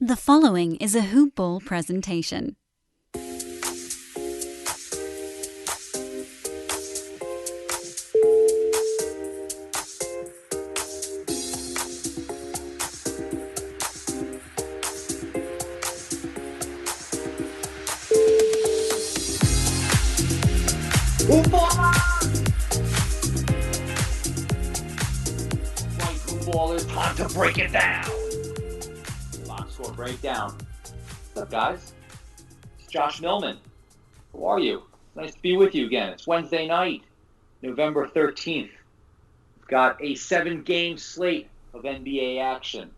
The following is a Hoop Ball presentation. It's time to break it down. Box score breakdown. What's up, guys? It's Josh Millman. How are you? Nice to be with you again. It's Wednesday night, November 13th. We've got a 7-game slate of NBA action.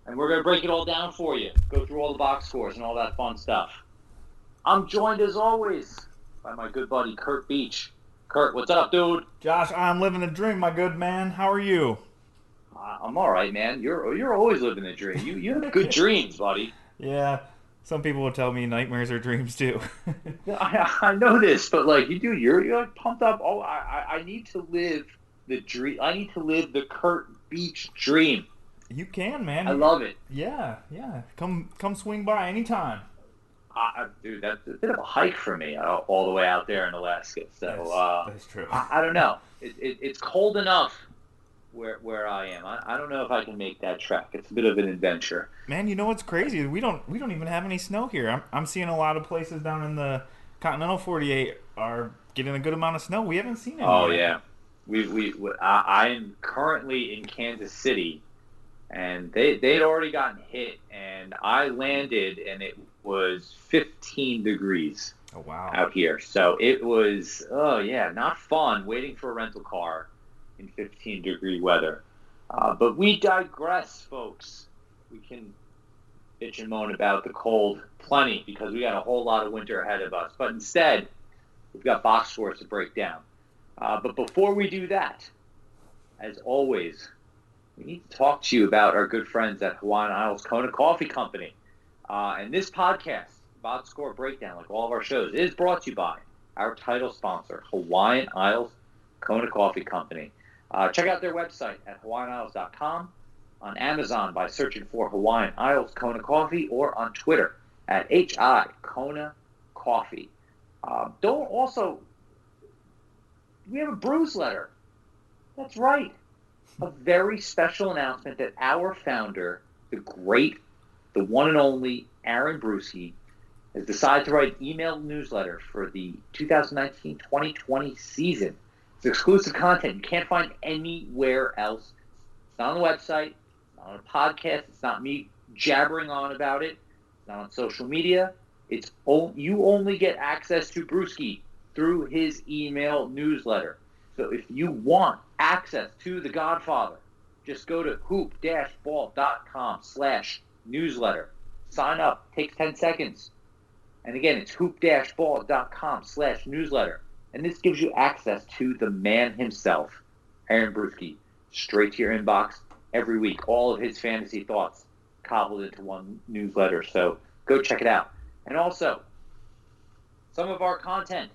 And we're going to break it all down for you. Go through all the box scores and all that fun stuff. I'm joined, as always, by my good buddy, Curt Beach. Curt, what's up, dude? Josh, I'm living the dream, my good man. How are you? I'm all right, man. You're always living the dream. You have good dreams, buddy. Yeah, some people will tell me nightmares are dreams too. I know this, but like you do, you're like pumped up. Oh, I need to live the dream. I need to live the Curt Beach dream. You can, man. I love it. Yeah. Come swing by anytime. Dude, that's a bit of a hike for me, all the way out there in Alaska. So that's true. I don't know. It's cold enough where I am. I don't know if I can make that trek. It's a bit of an adventure. Man, you know what's crazy? We don't even have any snow here. I'm seeing a lot of places down in the continental 48 are getting a good amount of snow. We haven't seen it. Oh yeah, I'm currently in Kansas City, and they'd already gotten hit, and I landed, and it was 15 degrees. Oh wow. Out here, so it was not fun waiting for a rental car in 15-degree weather. But we digress, folks. We can bitch and moan about the cold plenty because we got a whole lot of winter ahead of us. But instead, we've got box scores to break down. But before we do that, as always, we need to talk to you about our good friends at Hawaiian Isles Kona Coffee Company. And this podcast, Box Score Breakdown, like all of our shows, is brought to you by our title sponsor, Hawaiian Isles Kona Coffee Company. Check out their website at hawaiianisles.com, on Amazon by searching for Hawaiian Isles Kona Coffee, or on Twitter at HI Kona Coffee. We have a Brews letter. That's right. A very special announcement that our founder, the one and only Aaron Bruski, has decided to write an email newsletter for the 2019-2020 season. It's exclusive content you can't find anywhere else. It's not on the website. It's not on a podcast. It's not me jabbering on about it. It's not on social media. You only get access to Brewski through his email newsletter. So if you want access to The Godfather, just go to hoop-ball.com/newsletter. Sign up. Takes 10 seconds. And again, it's hoop-ball.com/newsletter. And this gives you access to the man himself, Aaron Bruski, straight to your inbox every week. All of his fantasy thoughts cobbled into one newsletter. So go check it out. And also, some of our content,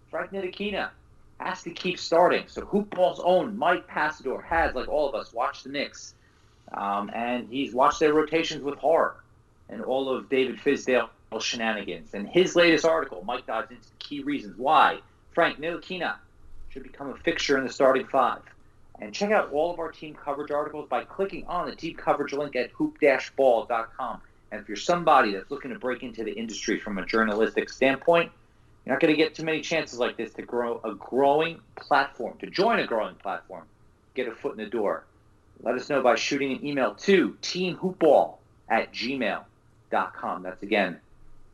Frank Ntilikina has to keep starting. So Hoopball's own Mike Passador has, like all of us, watched the Knicks. And he's watched their rotations with horror and all of David Fizdale's shenanigans. And his latest article, Mike dives into the key reasons why Frank Ntilikina should become a fixture in the starting five. And check out all of our team coverage articles by clicking on the team coverage link at hoop-ball.com. And if you're somebody that's looking to break into the industry from a journalistic standpoint, you're not going to get too many chances like this to join a growing platform, get a foot in the door. Let us know by shooting an email to teamhoopball@gmail.com. That's again,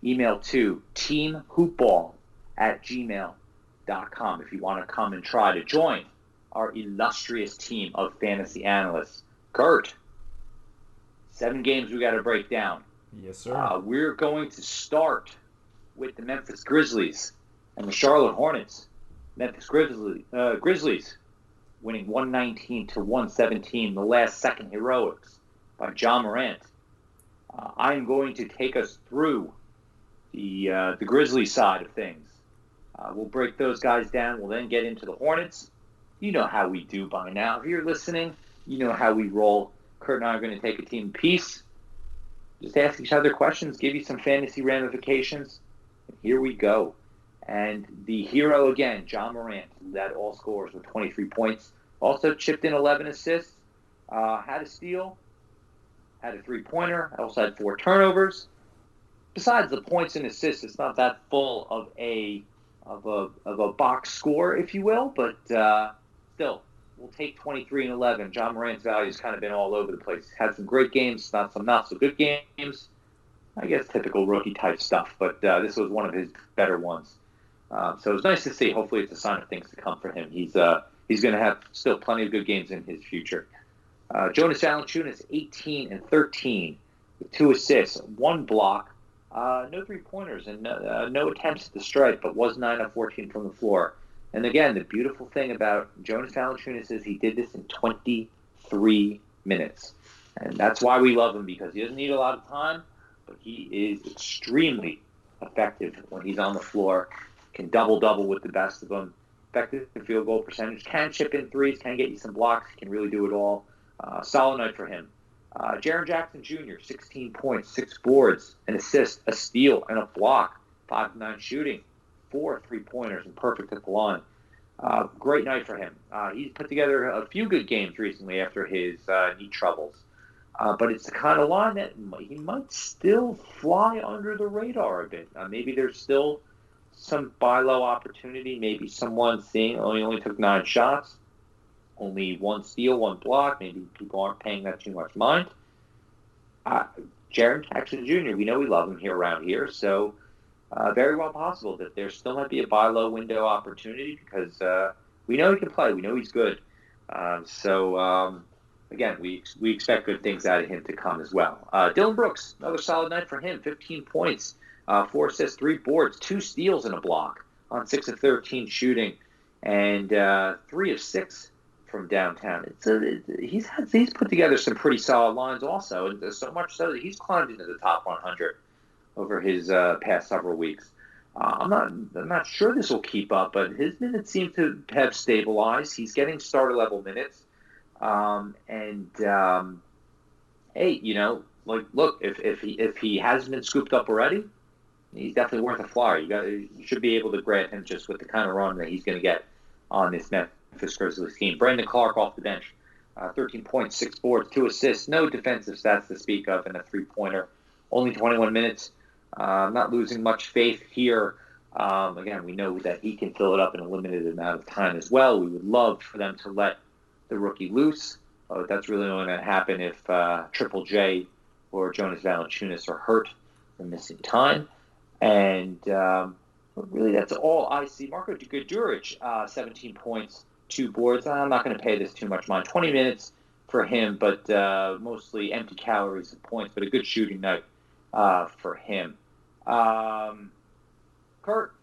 email to teamhoopball@gmail.com if you want to come and try to join our illustrious team of fantasy analysts. Curt, 7 games we got to break down. Yes, sir. We're going to start with the Memphis Grizzlies and the Charlotte Hornets. Memphis Grizzlies winning 119-117, the last-second heroics by John Morant. I'm going to take us through the Grizzlies side of things. We'll break those guys down. We'll then get into the Hornets. You know how we do by now. If you're listening, you know how we roll. Curt and I are going to take a team piece. just ask each other questions, give you some fantasy ramifications. And here we go. And the hero again, John Morant, led all scorers with 23 points. Also chipped in 11 assists, had a steal, had a three-pointer, also had 4 turnovers. Besides the points and assists, it's not that full of a box score, if you will, but still, we'll take 23 and 11. John Morant's value has kind of been all over the place. Had some great games, some not so good games. I guess typical rookie type stuff, but this was one of his better ones. So it was nice to see. Hopefully, it's a sign of things to come for him. He's going to have still plenty of good games in his future. Jonas Valanciunas, 18 and 13 with 2 assists, 1 block. No three-pointers and no attempts at the stripe, but was 9 of 14 from the floor. And again, the beautiful thing about Jonas Valanciunas is he did this in 23 minutes. And that's why we love him, because he doesn't need a lot of time, but he is extremely effective when he's on the floor, can double-double with the best of them, effective field goal percentage, can chip in threes, can get you some blocks, can really do it all. Solid night for him. Jaren Jackson Jr., 16 points, 6 boards, an assist, a steal, and a block, 5-9 shooting, 4 3-pointers, and perfect at the line. Great night for him. He's put together a few good games recently after his knee troubles. But it's the kind of line that he might still fly under the radar a bit. Maybe there's still some buy low opportunity. Maybe someone seeing, he only took 9 shots. Only 1 steal, 1 block. Maybe people aren't paying that too much mind. Jaren Jackson Jr., we know we love him here around here, so very well possible that there still might be a buy low window opportunity, because we know he can play. We know he's good. Again, we expect good things out of him to come as well. Dylan Brooks, another solid night for him. 15 points, 4 assists, 3 boards, 2 steals and a block on 6 of 13 shooting, and 3 of 6 from downtown. He's put together some pretty solid lines also, and so much so that he's climbed into the top 100 over his past several weeks. I'm not sure this will keep up, but his minutes seem to have stabilized. He's getting starter level minutes, hey, look, if he hasn't been scooped up already, he's definitely worth a flyer. You should be able to grab him just with the kind of run that he's going to get on this Memphis Grizzlies team. Brandon Clark off the bench, 13 points, 6 boards, 2 assists, no defensive stats to speak of, and a 3-pointer. Only 21 minutes. Not losing much faith here. Again, we know that he can fill it up in a limited amount of time as well. We would love for them to let the rookie loose. That's really only going to happen if Triple J or Jonas Valanciunas are hurt or missing time. And really, that's all I see. Marko Guduric, 17 points, 2 boards. I'm not going to pay this too much mind. 20 minutes for him, but mostly empty calories of points, but a good shooting night for him. Curt,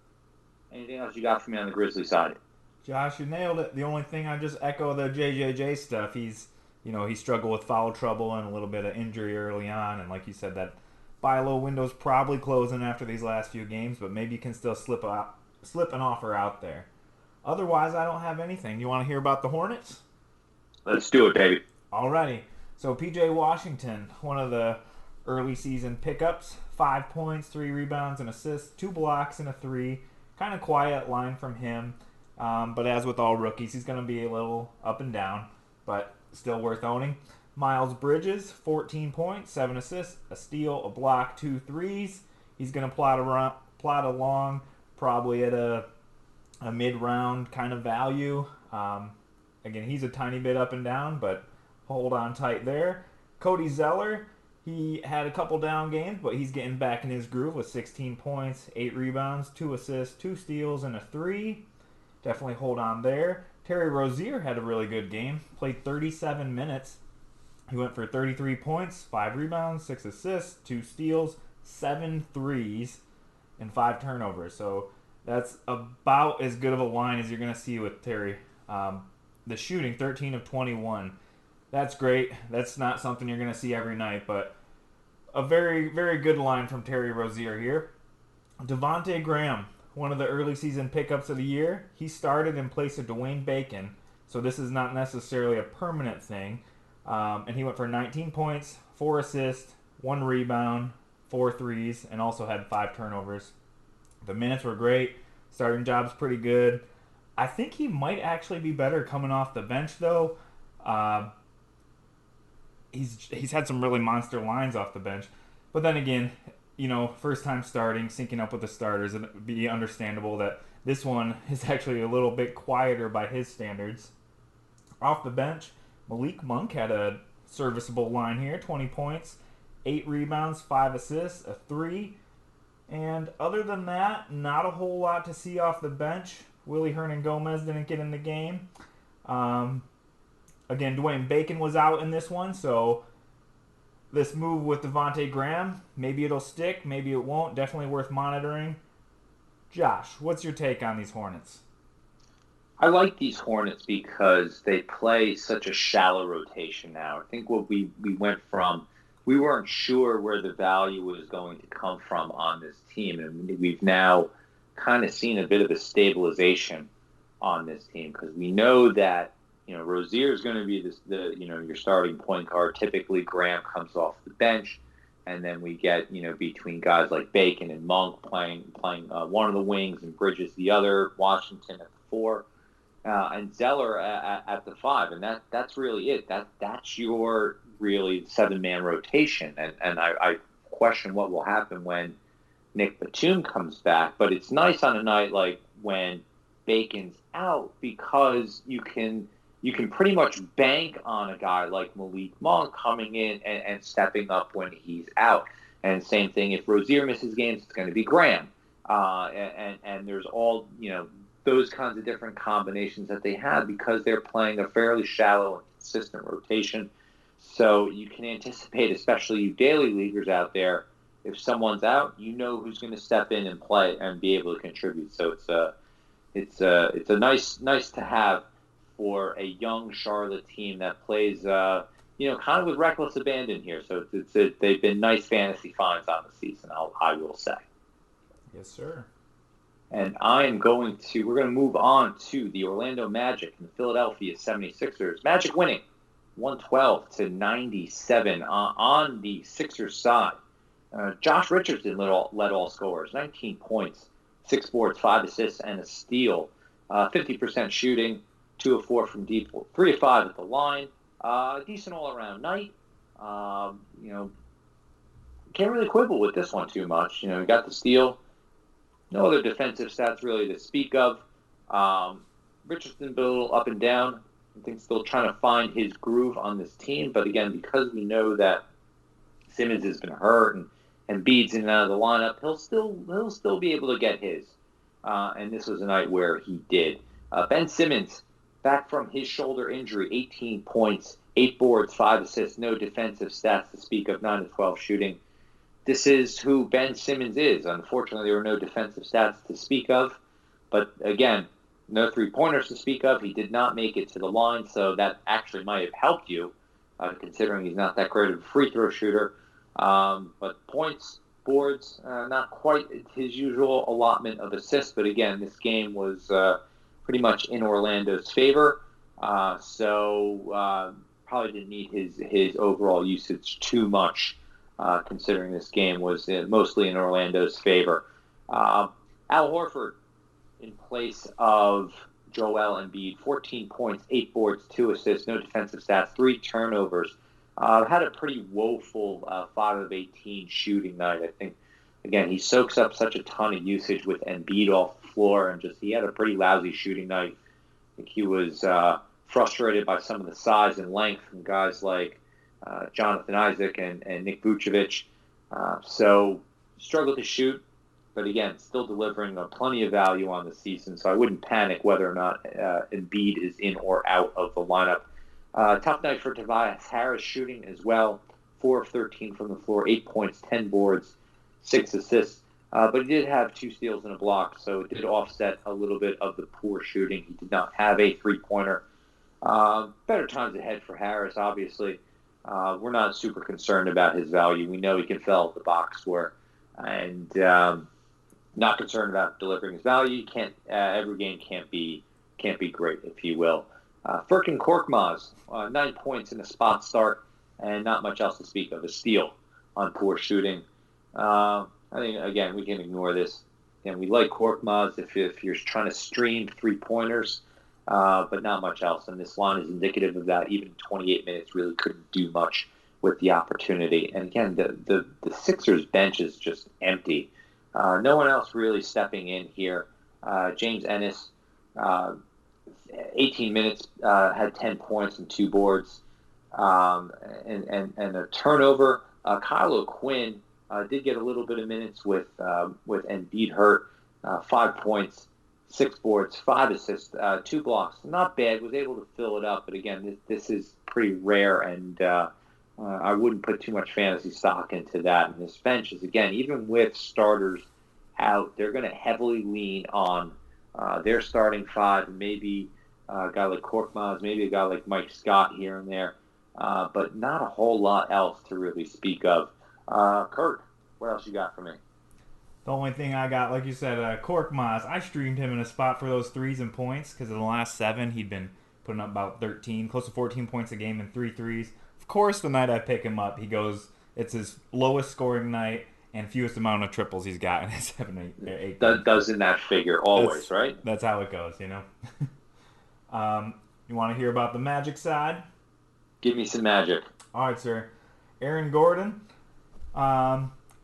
anything else you got for me on the Grizzly side? Josh, you nailed it. The only thing, I just echo the JJJ stuff. He struggled with foul trouble and a little bit of injury early on, and like you said, that buy low window's probably closing after these last few games, but maybe you can still slip an offer out there. Otherwise, I don't have anything. You want to hear about the Hornets? Let's do it, baby. Alrighty. So PJ Washington, one of the early season pickups, 5 points, 3 rebounds, and assists, 2 blocks, and a 3. Kind of quiet line from him. But as with all rookies, he's going to be a little up and down, but still worth owning. Miles Bridges, 14 points, 7 assists, a steal, a block, 2 threes. He's going to plot along probably at a mid-round kind of value. Again, he's a tiny bit up and down, but hold on tight there. Cody Zeller, he had a couple down games, but he's getting back in his groove with 16 points, 8 rebounds, 2 assists, 2 steals, and a 3. Definitely hold on there. Terry Rozier had a really good game. Played 37 minutes. He went for 33 points, 5 rebounds, 6 assists, 2 steals, 7 threes, and 5 turnovers. So that's about as good of a line as you're going to see with Terry. The shooting, 13 of 21. That's great. That's not something you're going to see every night, but a very, very good line from Terry Rozier here. Devontae Graham, one of the early season pickups of the year. He started in place of Dwayne Bacon, so this is not necessarily a permanent thing. And he went for 19 points, 4 assists, 1 rebound, 4 threes, and also had 5 turnovers. The minutes were great. Starting job's pretty good. I think he might actually be better coming off the bench, though. He's had some really monster lines off the bench. But then again, first time starting, syncing up with the starters, and it would be understandable that this one is actually a little bit quieter by his standards. Off the bench, Malik Monk had a serviceable line here, 20 points, 8 rebounds, 5 assists, a 3. And other than that, not a whole lot to see off the bench. Willie Hernan-Gomez didn't get in the game. Again, Dwayne Bacon was out in this one, so this move with Devontae Graham, maybe it'll stick, maybe it won't. Definitely worth monitoring. Josh, what's your take on these Hornets? I like these Hornets because they play such a shallow rotation now. I think what we went from, we weren't sure where the value was going to come from on this team, and we've now kind of seen a bit of a stabilization on this team because we know that Rozier is going to be your starting point guard. Typically, Graham comes off the bench, and then we get between guys like Bacon and Monk playing one of the wings and Bridges the other, Washington at the 4, and Zeller at the 5, and that's really it. That's your really 7-man rotation, and I question what will happen when Nick Batum comes back. But it's nice on a night like when Bacon's out because you can pretty much bank on a guy like Malik Monk coming in and stepping up when he's out. And same thing, if Rozier misses games, it's going to be Graham. And there's all, those kinds of different combinations that they have because they're playing a fairly shallow and consistent rotation. So you can anticipate, especially you daily leaguers out there, if someone's out, who's going to step in and play and be able to contribute. So it's a nice to have for a young Charlotte team that plays, kind of with reckless abandon here. So they've been nice fantasy finds on the season, I will say. Yes, sir. And we're going to move on to the Orlando Magic and the Philadelphia 76ers. Magic winning 112-97 on the Sixers side. Josh Richardson led all scorers, 19 points, 6 boards, 5 assists, and a steal. 50% shooting, 2 of 4 from deep, 3 of 5 at the line. Decent all-around night. Can't really quibble with this one too much. We got the steal. No other defensive stats really to speak of. Richardson a little up and down. I think still trying to find his groove on this team. But again, because we know that Simmons has been hurt and Embiid's in and out of the lineup, he'll still be able to get his. And this was a night where he did. Ben Simmons, back from his shoulder injury, 18 points, 8 boards, 5 assists, no defensive stats to speak of, 9 of 12 shooting. This is who Ben Simmons is. Unfortunately, there were no defensive stats to speak of. But again, no 3-pointers to speak of. He did not make it to the line, so that actually might have helped you, considering he's not that great of a free throw shooter. But points, boards, not quite his usual allotment of assists. But again, this game was pretty much in Orlando's favor. So probably didn't need his overall usage too much, considering this game was mostly in Orlando's favor. Al Horford in place of Joel Embiid, 14 points, 8 boards, 2 assists, no defensive stats, 3 turnovers. Had a pretty woeful 5 of 18 shooting night. I think, again, he soaks up such a ton of usage with Embiid off the floor, and he had a pretty lousy shooting night. I think he was frustrated by some of the size and length from guys like Jonathan Isaac and Nick Vucevic. So struggled to shoot, but again, still delivering plenty of value on the season. So I wouldn't panic whether or not Embiid is in or out of the lineup. Tough night for Tobias Harris shooting as well. 4 of 13 from the floor, 8 points, 10 boards, 6 assists. But he did have 2 steals and a block, so it did offset a little bit of the poor shooting. He did not have a 3-pointer. Better times ahead for Harris, obviously. We're not super concerned about his value. We know he can fill out the box score, and not concerned about delivering his value. Can't every game can't be great, if you will. Furkan Korkmaz, 9 points in a spot start, and not much else to speak of. A steal. on poor shooting. I think, again, we can ignore this. And we like Korkmaz if you're trying to stream three-pointers, but not much else. And this line is indicative of that. Even 28 minutes really couldn't do much with the opportunity. And again, the Sixers bench is just empty. No one else really stepping in here. James Ennis, 18 minutes, had 10 points and 2 boards, and a turnover. Kyle O'Quinn did get a little bit of minutes with Embiid hurt. 5 points, 6 boards, 5 assists, 2 blocks. Not bad. Was able to fill it up, but again, this is pretty rare, and I wouldn't put too much fantasy stock into that. And this bench is, again, even with starters out, they're going to heavily lean on their starting 5, maybe a guy like Korkmaz, maybe a guy like Mike Scott here and there, but not a whole lot else to really speak of. Curt, what else you got for me? The only thing I got, like you said, Korkmaz, I streamed him in a spot for those threes and points because in the last 7, he'd been putting up about 13, close to 14 points a game and 3 threes. Of course, the night I pick him up, it's his lowest scoring night and fewest amount of triples he's got in his 7, 8 Doesn't that figure always, right? That's how it goes, You want to hear about the Magic side? Give me some magic. All right, sir. Aaron Gordon.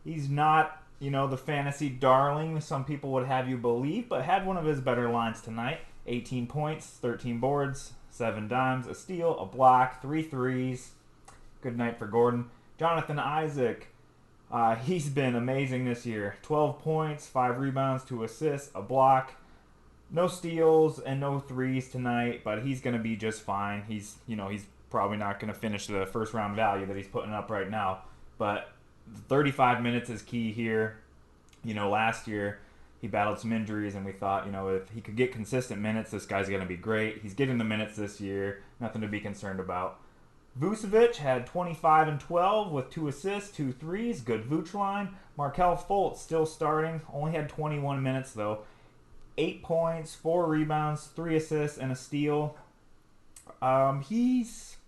He's not, the fantasy darling some people would have you believe, but had one of his better lines tonight. 18 points, 13 boards, 7 dimes, a steal, a block, 3 threes. Good night for Gordon. Jonathan Isaac. He's been amazing this year. 12 points, 5 rebounds, 2 assists, a block. No steals and no threes tonight, but he's going to be just fine. He's probably not going to finish the first round value that he's putting up right now, but 35 minutes is key here. Last year he battled some injuries, and we thought, if he could get consistent minutes, this guy's going to be great. He's getting the minutes this year. Nothing to be concerned about. Vucevic had 25 and 12 with 2 assists, 2 threes. Good Vooch line. Markelle Fultz still starting. Only had 21 minutes, though. 8 points, 4 rebounds, 3 assists, and a steal. He's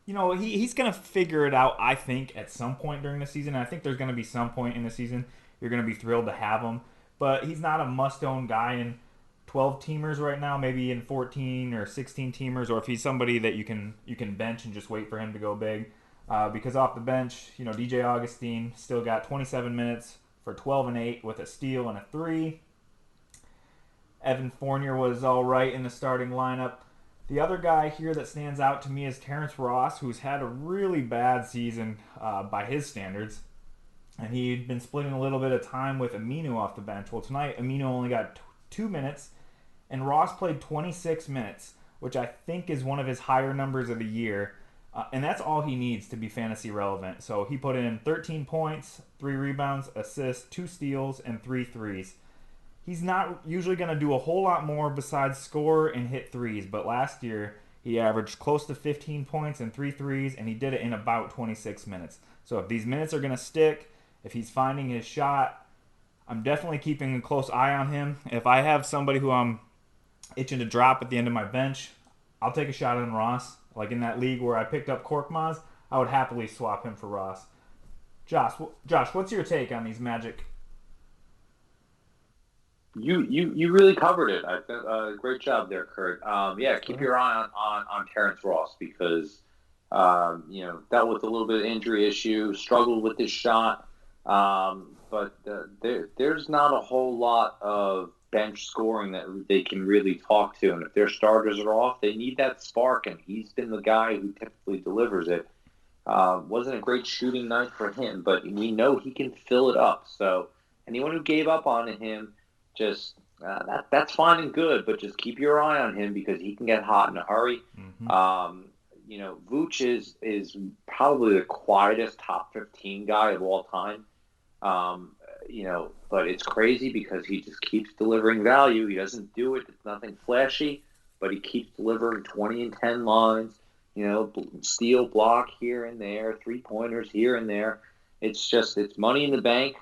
going to figure it out, I think, at some point during the season. I think there's going to be some point in the season you're going to be thrilled to have him. But he's not a must-own guy in 12-teamers right now, maybe in 14 or 16-teamers, or if he's somebody that you can bench and just wait for him to go big. Because off the bench, DJ Augustine still got 27 minutes for 12 and 8 with a steal and a 3. Evan Fournier was all right in the starting lineup. The other guy here that stands out to me is Terrence Ross, who's had a really bad season by his standards. And he'd been splitting a little bit of time with Aminu off the bench. Well, tonight, Aminu only got 2 minutes, and Ross played 26 minutes, which I think is one of his higher numbers of the year. And that's all he needs to be fantasy relevant. So he put in 13 points, 3 rebounds, assists, 2 steals, and 3 threes. He's not usually going to do a whole lot more besides score and hit threes, but last year he averaged close to 15 points and 3 threes, and he did it in about 26 minutes. So if these minutes are going to stick, if he's finding his shot, I'm definitely keeping a close eye on him. If I have somebody who I'm itching to drop at the end of my bench, I'll take a shot on Ross. Like in that league where I picked up Korkmaz, I would happily swap him for Ross. Josh, what's your take on these Magic? You really covered it. Great job there, Curt. Keep your eye on Terrence Ross because dealt with a little bit of injury issue, struggled with his shot, but there's not a whole lot of bench scoring that they can really talk to, and if their starters are off, they need that spark, and he's been the guy who typically delivers it. Wasn't a great shooting night for him, but we know he can fill it up. So anyone who gave up on him, just that's fine and good, but just keep your eye on him because he can get hot in a hurry. Mm-hmm. Vooch is probably the quietest top 15 guy of all time. But it's crazy because he just keeps delivering value. He doesn't do it. It's nothing flashy, but he keeps delivering 20 and 10 lines, steal, block here and there, 3-pointers here and there. It's money in the bank.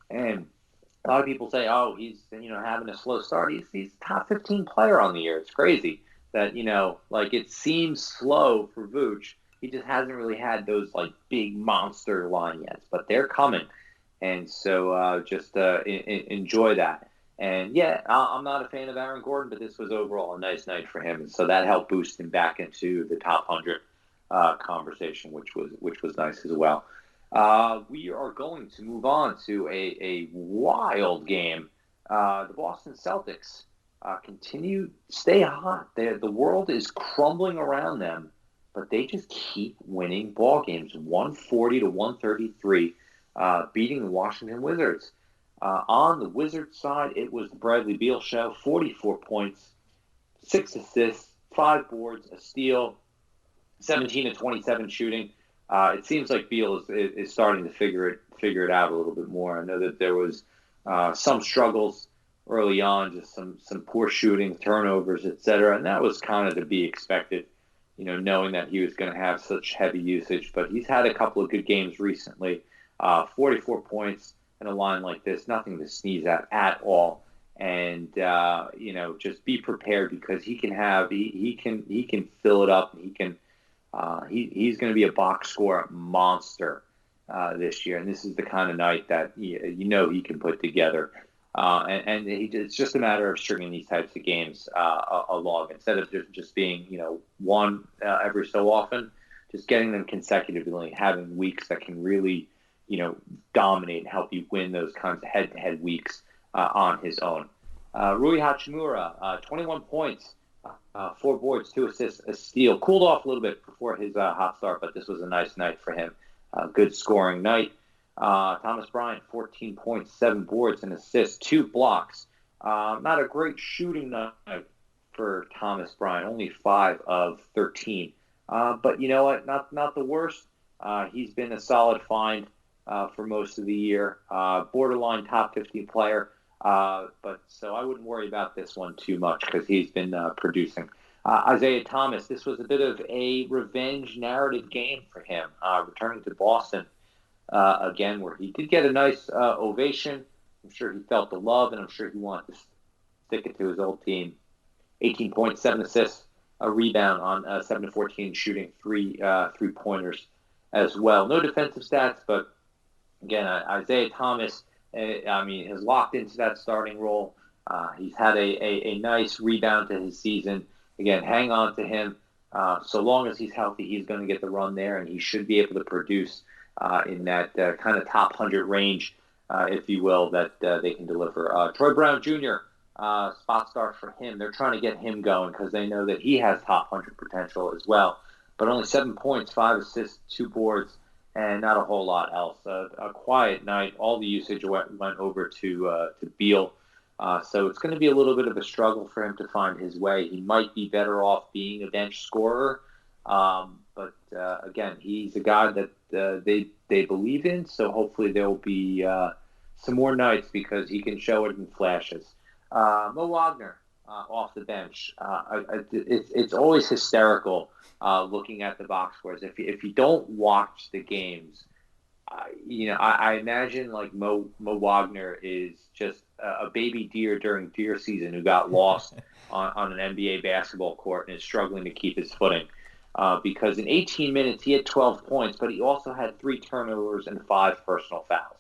And a lot of people say, oh, he's, having a slow start. He's a top 15 player on the year. It's crazy that, it seems slow for Vooch He just hasn't really had those like big monster line yet, but they're coming, and so just enjoy that. And yeah, I'm not a fan of Aaron Gordon, but this was overall a nice night for him, and so that helped boost him back into the top 100 conversation, which was nice as well. We are going to move on to a wild game. The Boston Celtics continue to stay hot. The world is crumbling around them, but they just keep winning ball games, 140 to 133, beating the Washington Wizards. On the Wizards side, it was the Bradley Beals show, 44 points, 6 assists, 5 boards, a steal, 17 to 27 shooting. It seems like Beals is starting to figure it out a little bit more. I know that there was some struggles early on, just some poor shooting, turnovers, etc., and that was kind of to be expected, knowing that he was going to have such heavy usage. But he's had a couple of good games recently, 44 points in a line like this, nothing to sneeze at all. And just be prepared because he can fill it up. He's going to be a box score monster this year, and this is the kind of night that he can put together. And it's just a matter of stringing these types of games along instead of just being one every so often, just getting them consecutively, having weeks that can really dominate and help you win those kinds of head-to-head weeks on his own. Rui Hachimura, 21 points. 4 boards, 2 assists, a steal. Cooled off a little bit before his hot start, but this was a nice night for him. Good scoring night. Thomas Bryant, 14 points, 7 boards, and assists, 2 blocks. Not a great shooting night for Thomas Bryant, only 5 of 13. But you know what? Not the worst. He's been a solid find for most of the year. Borderline top 50 player. But so I wouldn't worry about this one too much because he's been producing. Isaiah Thomas, this was a bit of a revenge narrative game for him, returning to Boston again, where he did get a nice ovation. I'm sure he felt the love, and I'm sure he wanted to stick it to his old team. 18 points, 7 assists, a rebound on 7 to 14 shooting, 3 3-pointers as well. No defensive stats, but again, Isaiah Thomas, has locked into that starting role. He's had a nice rebound to his season. Again, hang on to him. So long as he's healthy, he's going to get the run there, and he should be able to produce in that kind of top 100 range, if you will, that they can deliver. Troy Brown Jr., spot start for him. They're trying to get him going because they know that he has top 100 potential as well. But only 7 points, 5 assists, 2 boards, and not a whole lot else. A quiet night. All the usage went over to Beal. So it's going to be a little bit of a struggle for him to find his way. He might be better off being a bench scorer. But again, he's a guy that they believe in. So hopefully there will be some more nights because he can show it in flashes. Mo Wagner off the bench. It's always hysterical looking at the box scores. If you don't watch the games, I imagine like Mo Wagner is just a baby deer during deer season who got lost on an NBA basketball court and is struggling to keep his footing. Because in 18 minutes, he had 12 points, but he also had 3 turnovers and 5 personal fouls.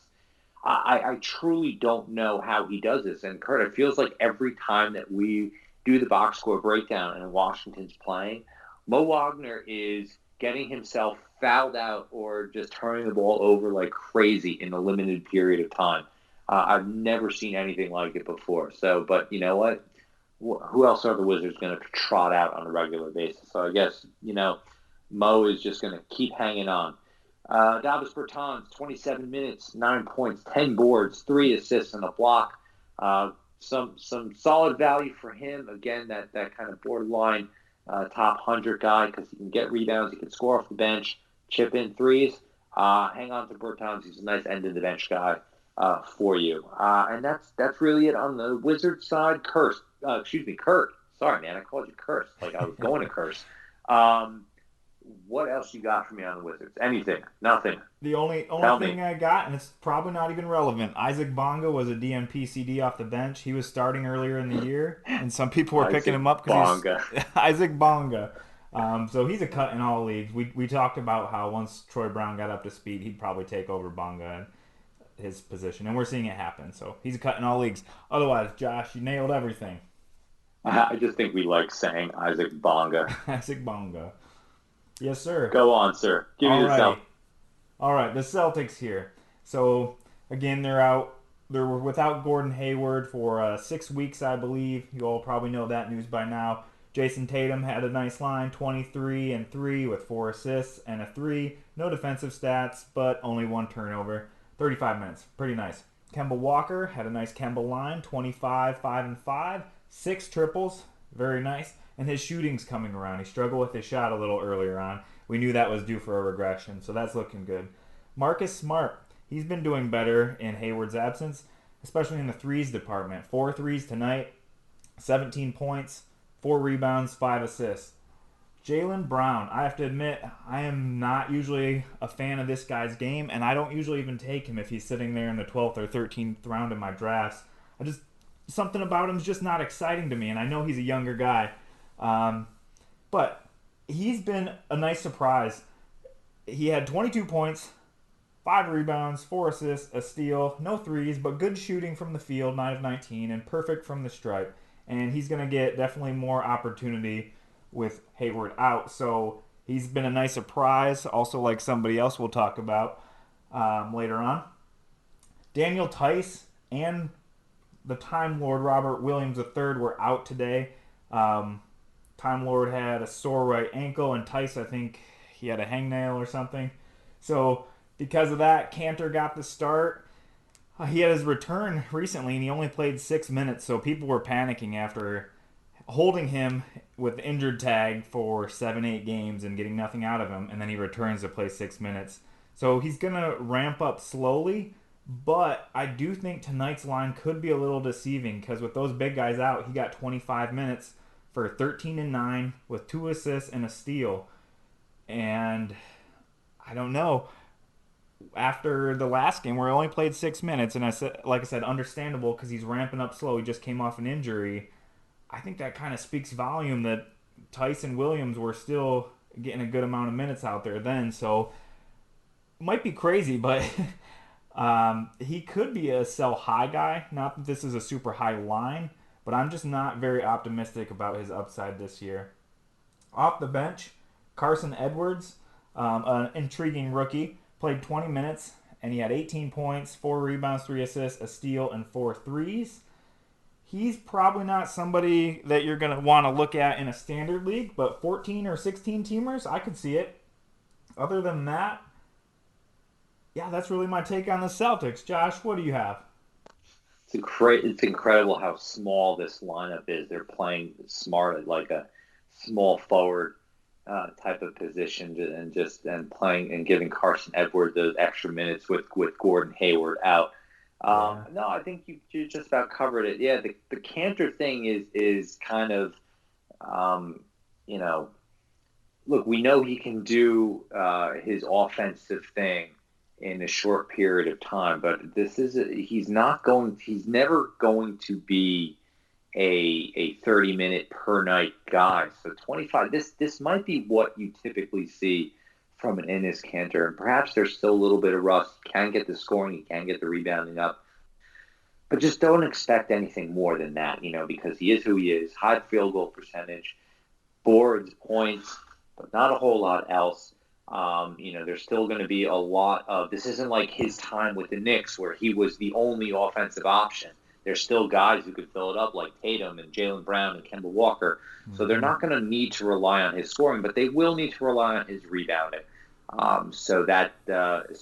I truly don't know how he does this. And Curt, it feels like every time that we do the box score breakdown and Washington's playing, Mo Wagner is getting himself fouled out or just turning the ball over like crazy in a limited period of time. I've never seen anything like it before. So, but you know what? Who else are the Wizards going to trot out on a regular basis? So I guess, Mo is just going to keep hanging on. Davis Bertans, 27 minutes, 9 points, 10 boards, 3 assists, and a block. Some solid value for him. Again, that kind of borderline top 100 guy because he can get rebounds, he can score off the bench, chip in threes. Hang on to Bertans. He's a nice end-of-the-bench guy for you. And that's really it on the Wizards side. Curt. Sorry, man. I called you Curt. Like I was going to curse. What else you got for me on the Wizards? Anything? Nothing. The only thing I got, and it's probably not even relevant, Isaac Bonga was a DNP CD off the bench. He was starting earlier in the year, and some people were picking him up because he's Isaac Bonga. So he's a cut in all leagues. We talked about how once Troy Brown got up to speed, he'd probably take over Bonga in his position, and we're seeing it happen. So he's a cut in all leagues. Otherwise, Josh, you nailed everything. I just think we like saying Isaac Bonga. Isaac Bonga. Yes, sir. Go on, sir. Give me All the Celtics. right. All right, the Celtics here. So, again, they're out. They're without Gordon Hayward for 6 weeks, I believe. You all probably know that news by now. Jason Tatum had a nice line, 23 and 3 with 4 assists and a 3. No defensive stats, but only 1 turnover. 35 minutes. Pretty nice. Kemba Walker had a nice Kemba line, 25, 5 and 5. 6 triples. Very nice. And his shooting's coming around. He struggled with his shot a little earlier on. We knew that was due for a regression, so that's looking good. Marcus Smart, he's been doing better in Hayward's absence, especially in the threes department. 4 threes tonight, 17 points, 4 rebounds, 5 assists. Jaylen Brown, I have to admit, I am not usually a fan of this guy's game, and I don't usually even take him if he's sitting there in the 12th or 13th round of my drafts. Something about him is just not exciting to me, and I know he's a younger guy. But he's been a nice surprise. He had 22 points, 5 rebounds, 4 assists, a steal, no threes, but good shooting from the field, 9 of 19, and perfect from the stripe. And he's going to get definitely more opportunity with Hayward out. So he's been a nice surprise, also like somebody else we'll talk about later on. Daniel Tice and the Time Lord Robert Williams III were out today. Time Lord had a sore right ankle, and Tice, I think he had a hangnail or something. So because of that, Kanter got the start. He had his return recently, and he only played 6 minutes, so people were panicking after holding him with injured tag for 7-8 games and getting nothing out of him, and then he returns to play 6 minutes. So he's going to ramp up slowly, but I do think tonight's line could be a little deceiving because with those big guys out, he got 25 minutes for 13 and 9 with 2 assists and a steal. And I don't know. After the last game where he only played 6 minutes, and like I said, understandable because he's ramping up slow. He just came off an injury. I think that kind of speaks volume that Tyson Williams were still getting a good amount of minutes out there then. So might be crazy, but he could be a sell high guy. Not that this is a super high line, but I'm just not very optimistic about his upside this year. Off the bench, Carson Edwards, an intriguing rookie, played 20 minutes, and he had 18 points, 4 rebounds, 3 assists, a steal, and 4 threes. He's probably not somebody that you're going to want to look at in a standard league, but 14 or 16 teamers, I could see it. Other than that, yeah, that's really my take on the Celtics. Josh, what do you have? It's incredible how small this lineup is. They're playing smart at like a small forward type of position, and playing and giving Carson Edwards those extra minutes with Gordon Hayward out. No, I think you just about covered it. Yeah, the Kanter thing is kind of, look, we know he can do his offensive thing in a short period of time, but he's never going to be a 30-minute per night guy. So 25, this might be what you typically see from an Enes Kanter, and perhaps there's still a little bit of rust. He can get the scoring, he can get the rebounding up, but just don't expect anything more than that, because he is who he is. High field goal percentage, boards, points, but not a whole lot else. There's still going to be a lot of, this isn't like his time with the Knicks where he was the only offensive option. There's still guys who could fill it up like Tatum and Jaylen Brown and Kemba Walker. So they're not going to need to rely on his scoring, but they will need to rely on his rebounding. So as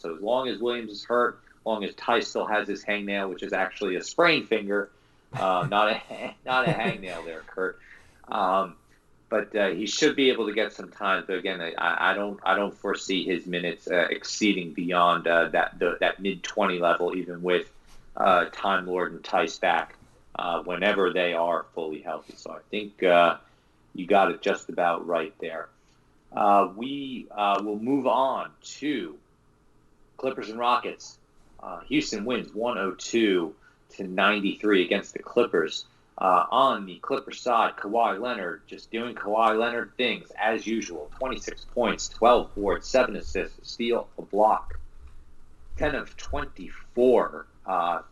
long as Williams is hurt, as long as Ty still has his hangnail, which is actually a sprained finger, not a hangnail there, Curt. But he should be able to get some time. So again, I don't foresee his minutes exceeding beyond that mid-20 level, even with Time Lord and Tice back whenever they are fully healthy. So I think you got it just about right there. We will move on to Clippers and Rockets. Houston wins 102-93 against the Clippers. On the Clippers side, Kawhi Leonard just doing Kawhi Leonard things as usual. 26 points, 12 boards, 7 assists, a steal, a block. 10 of 24,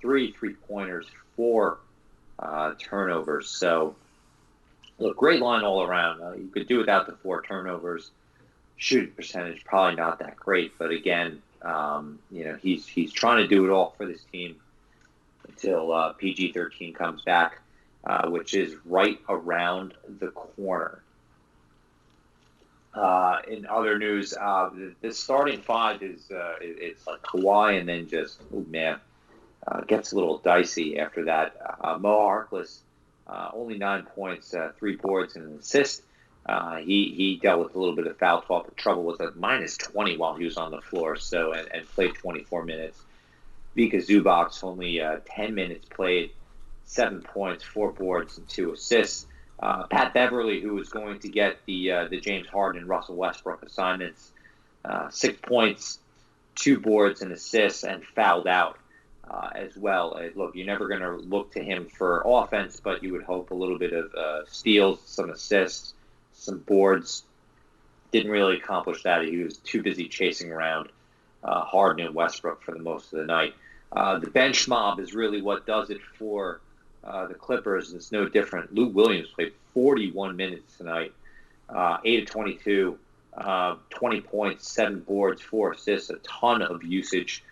3 3-pointers, 4 turnovers. So, look, great line all around. You could do without the 4 turnovers. Shooting percentage probably not that great, but again, he's trying to do it all for this team until PG-13 comes back, which is right around the corner. In other news, the starting 5 is it's like Kawhi, and then just gets a little dicey after that. Mo Harkless, only 9 points, 3 boards, and an assist. He dealt with a little bit of foul trouble with a minus 20 while he was on the floor, so and played 24 minutes. Vika Zubac only 10 minutes played, 7 points, 4 boards, and 2 assists. Pat Beverly, who was going to get the James Harden and Russell Westbrook assignments, 6 points, 2 boards, and assists, and fouled out as well. Look, you're never going to look to him for offense, but you would hope a little bit of steals, some assists, some boards. Didn't really accomplish that. He was too busy chasing around Harden and Westbrook for the most of the night. The bench mob is really what does it for the Clippers. It's no different. Lou Williams played 41 minutes tonight, 8 of 22, 20 points, 7 boards, 4 assists, a ton of usage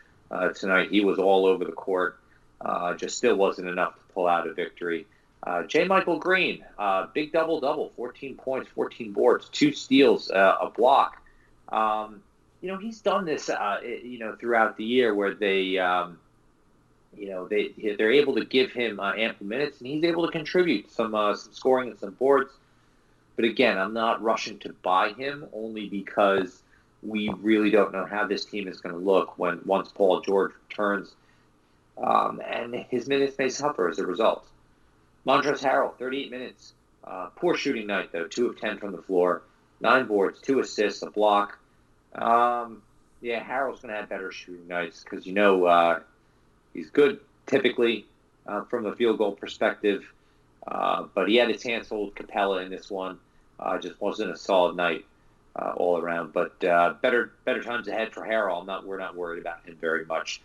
tonight. He was all over the court. Just still wasn't enough to pull out a victory. J. Michael Green, big double-double, 14 points, 14 boards, 2 steals, a block. He's done this, throughout the year where they're able to give him ample minutes, and he's able to contribute some scoring and some boards. But again, I'm not rushing to buy him only because we really don't know how this team is going to look once Paul George returns, and his minutes may suffer as a result. Montrezl Harrell, 38 minutes. Poor shooting night, though. 2 of 10 from the floor. 9 boards, 2 assists, a block. Harrell's going to have better shooting nights because, he's good typically from a field goal perspective. But he had his hands full with Capela in this one. Just wasn't a solid night all around. But better times ahead for Harrell. We're not worried about him very much,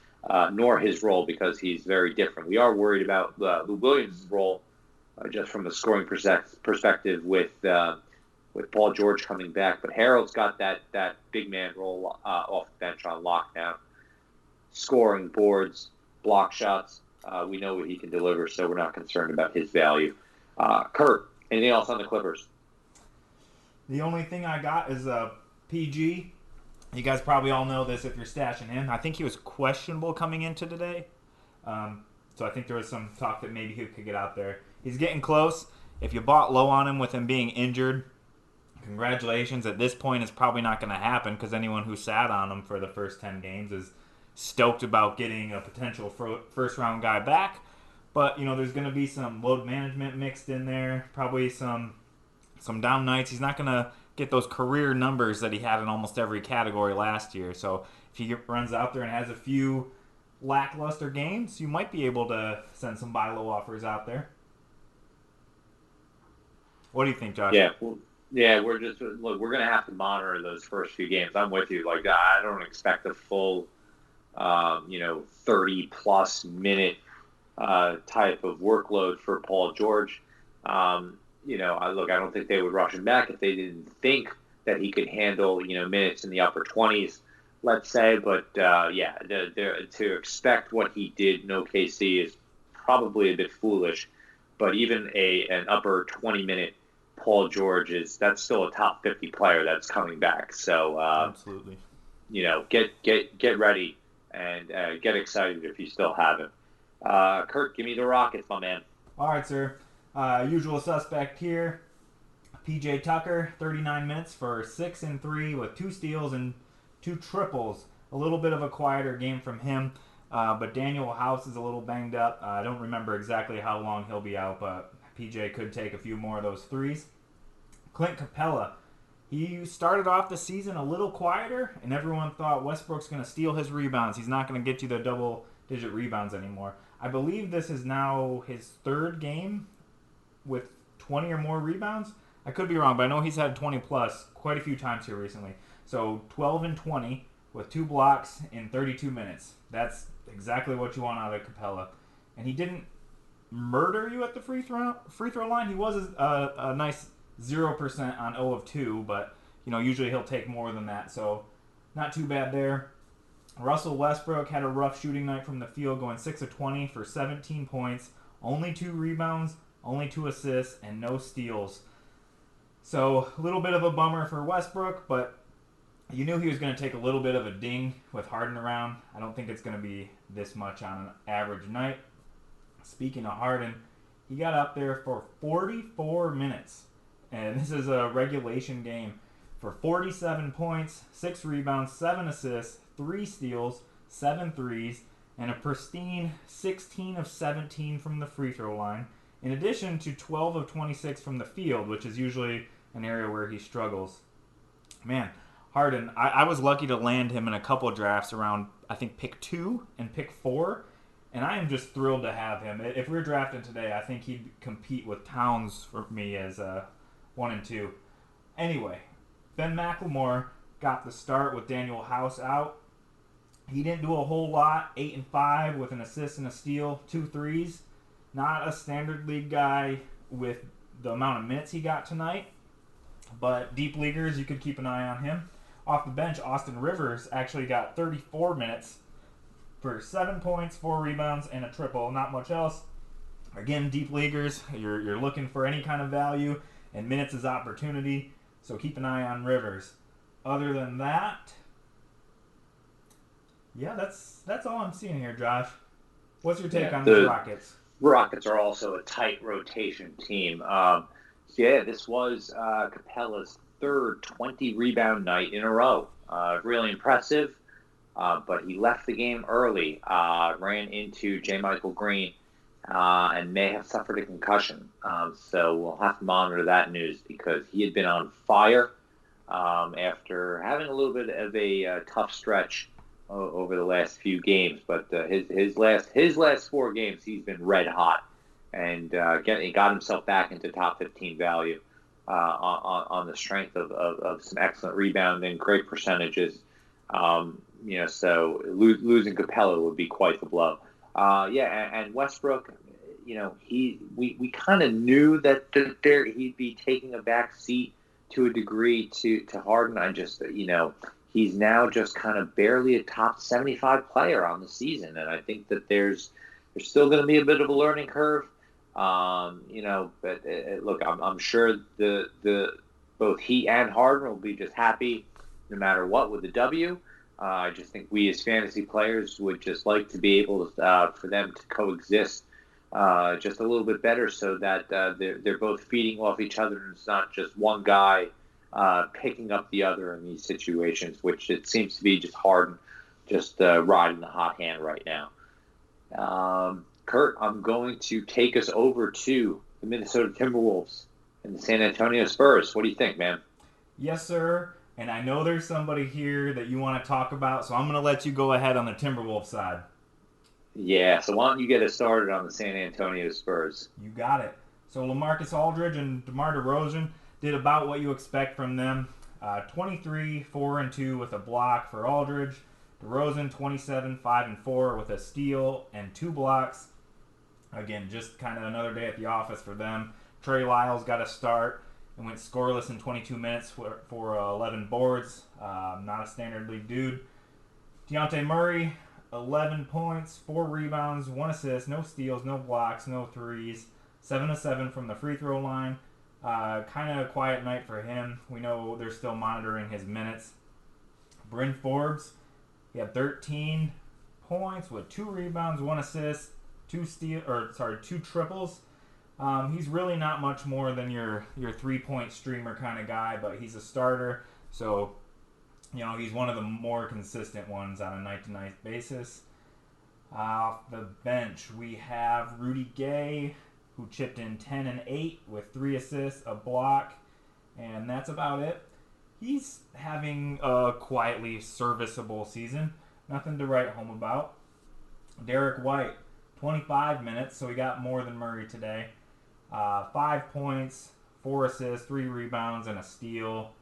nor his role because he's very different. We are worried about Lou Williams' role just from a scoring perspective with Paul George coming back. But Harrell's got that big man role off the bench on lockdown, scoring boards, block shots. We know what he can deliver, so we're not concerned about his value. Curt, anything else on the Clippers? The only thing I got is PG. You guys probably all know this if you're stashing him. I think he was questionable coming into today. So I think there was some talk that maybe he could get out there. He's getting close. If you bought low on him with him being injured, congratulations. At this point, it's probably not going to happen because anyone who sat on him for the first 10 games is stoked about getting a potential first-round guy back. But, there's going to be some load management mixed in there, probably some down nights. He's not going to get those career numbers that he had in almost every category last year. So if he runs out there and has a few lackluster games, you might be able to send some buy low offers out there. What do you think, Josh? We're going to have to monitor those first few games. I'm with you. I don't expect a full 30-plus minute type of workload for Paul George. I don't think they would rush him back if they didn't think that he could handle, minutes in the upper 20s, let's say. But, to expect what he did in OKC is probably a bit foolish. But even an upper 20-minute Paul George that's still a top 50 player that's coming back. So, absolutely, get ready and get excited if you still haven't. Curt, give me the Rockets, my man. All right, sir. Usual suspect here. PJ Tucker, 39 minutes for 6 and 3 with 2 steals and 2 triples. A little bit of a quieter game from him, but Daniel House is a little banged up. I don't remember exactly how long he'll be out, but PJ could take a few more of those threes. Clint Capela, he started off the season a little quieter, and everyone thought Westbrook's going to steal his rebounds. He's not going to get you the double-digit rebounds anymore. I believe this is now his 3rd game with 20 or more rebounds. I could be wrong, but I know he's had 20 plus quite a few times here recently. So 12 and 20 with 2 blocks in 32 minutes. That's exactly what you want out of Capela. And he didn't murder you at the free throw line. He was a nice 0% on 0 of 2, but usually he'll take more than that. So not too bad there. Russell Westbrook had a rough shooting night from the field, going 6 of 20 for 17 points, only 2 rebounds, only 2 assists, and no steals. So a little bit of a bummer for Westbrook, but you knew he was going to take a little bit of a ding with Harden around. I don't think it's going to be this much on an average night. Speaking of Harden, he got up there for 44 minutes, and this is a regulation game, for 47 points, 6 rebounds, 7 assists, 3 steals, 7 threes, and a pristine 16 of 17 from the free throw line, in addition to 12 of 26 from the field, which is usually an area where he struggles. Man, Harden, I was lucky to land him in a couple drafts around, I think, pick 2 and pick 4, and I am just thrilled to have him. If we were drafting today, I think he'd compete with Towns for me as 1 and 2. Anyway, Ben McLemore got the start with Daniel House out. He didn't do a whole lot, 8 and 5 with an assist and a steal, 2 threes. Not a standard league guy with the amount of minutes he got tonight, but deep leaguers, you could keep an eye on him. Off the bench, Austin Rivers actually got 34 minutes for 7 points, 4 rebounds, and a triple. Not much else. Again, deep leaguers, you're looking for any kind of value, and minutes is opportunity, so keep an eye on Rivers. Other than that, yeah, that's all I'm seeing here, Josh. What's your take on the Rockets? Rockets are also a tight rotation team. This was Capela's third 20-rebound night in a row. Really impressive, but he left the game early, ran into J. Michael Green, and may have suffered a concussion. So we'll have to monitor that news because he had been on fire after having a little bit of a tough stretch over the last few games. But his last 4 games, he's been red hot, and he got himself back into top 15 value on the strength of some excellent rebounding, great percentages. So losing Capela would be quite the blow. And Westbrook, we kind of knew that he'd be taking a back seat to a degree to Harden. I just, he's now just kind of barely a top 75 player on the season, and I think that there's still going to be a bit of a learning curve. But look, I'm sure the both he and Harden will be just happy no matter what with the W. I just think we as fantasy players would just like to be able to for them to coexist just a little bit better, so that they're both feeding off each other, and it's not just one guy picking up the other in these situations, which it seems to be just Harden just riding the hot hand right now. Curt, I'm going to take us over to the Minnesota Timberwolves and the San Antonio Spurs. What do you think, man? Yes, sir. And I know there's somebody here that you want to talk about, so I'm going to let you go ahead on the Timberwolves side. Yeah, so why don't you get us started on the San Antonio Spurs? You got it. So LaMarcus Aldridge and DeMar DeRozan did about what you expect from them. 23, 4 and 2 with a block for Aldridge. DeRozan 27, 5 and 4 with a steal and 2 blocks. Again, just kind of another day at the office for them. Trey Lyles got a start and went scoreless in 22 minutes for 11 boards. Not a standard league dude. Dejounte Murray, 11 points, 4 rebounds, 1 assist, no steals, no blocks, no threes. 7 of 7 from the free throw line. Kind of a quiet night for him. We know they're still monitoring his minutes. Bryn Forbes, he had 13 points with 2 rebounds, 1 assist, 2 triples. He's really not much more than your 3-point streamer kind of guy, but he's a starter, so he's one of the more consistent ones on a night-to-night basis. Off the bench, we have Rudy Gay, who chipped in 10 and 8 with 3 assists, a block, and that's about it. He's having a quietly serviceable season. Nothing to write home about. Derek White, 25 minutes, so he got more than Murray today. 5 points, 4 assists, 3 rebounds, and a steal.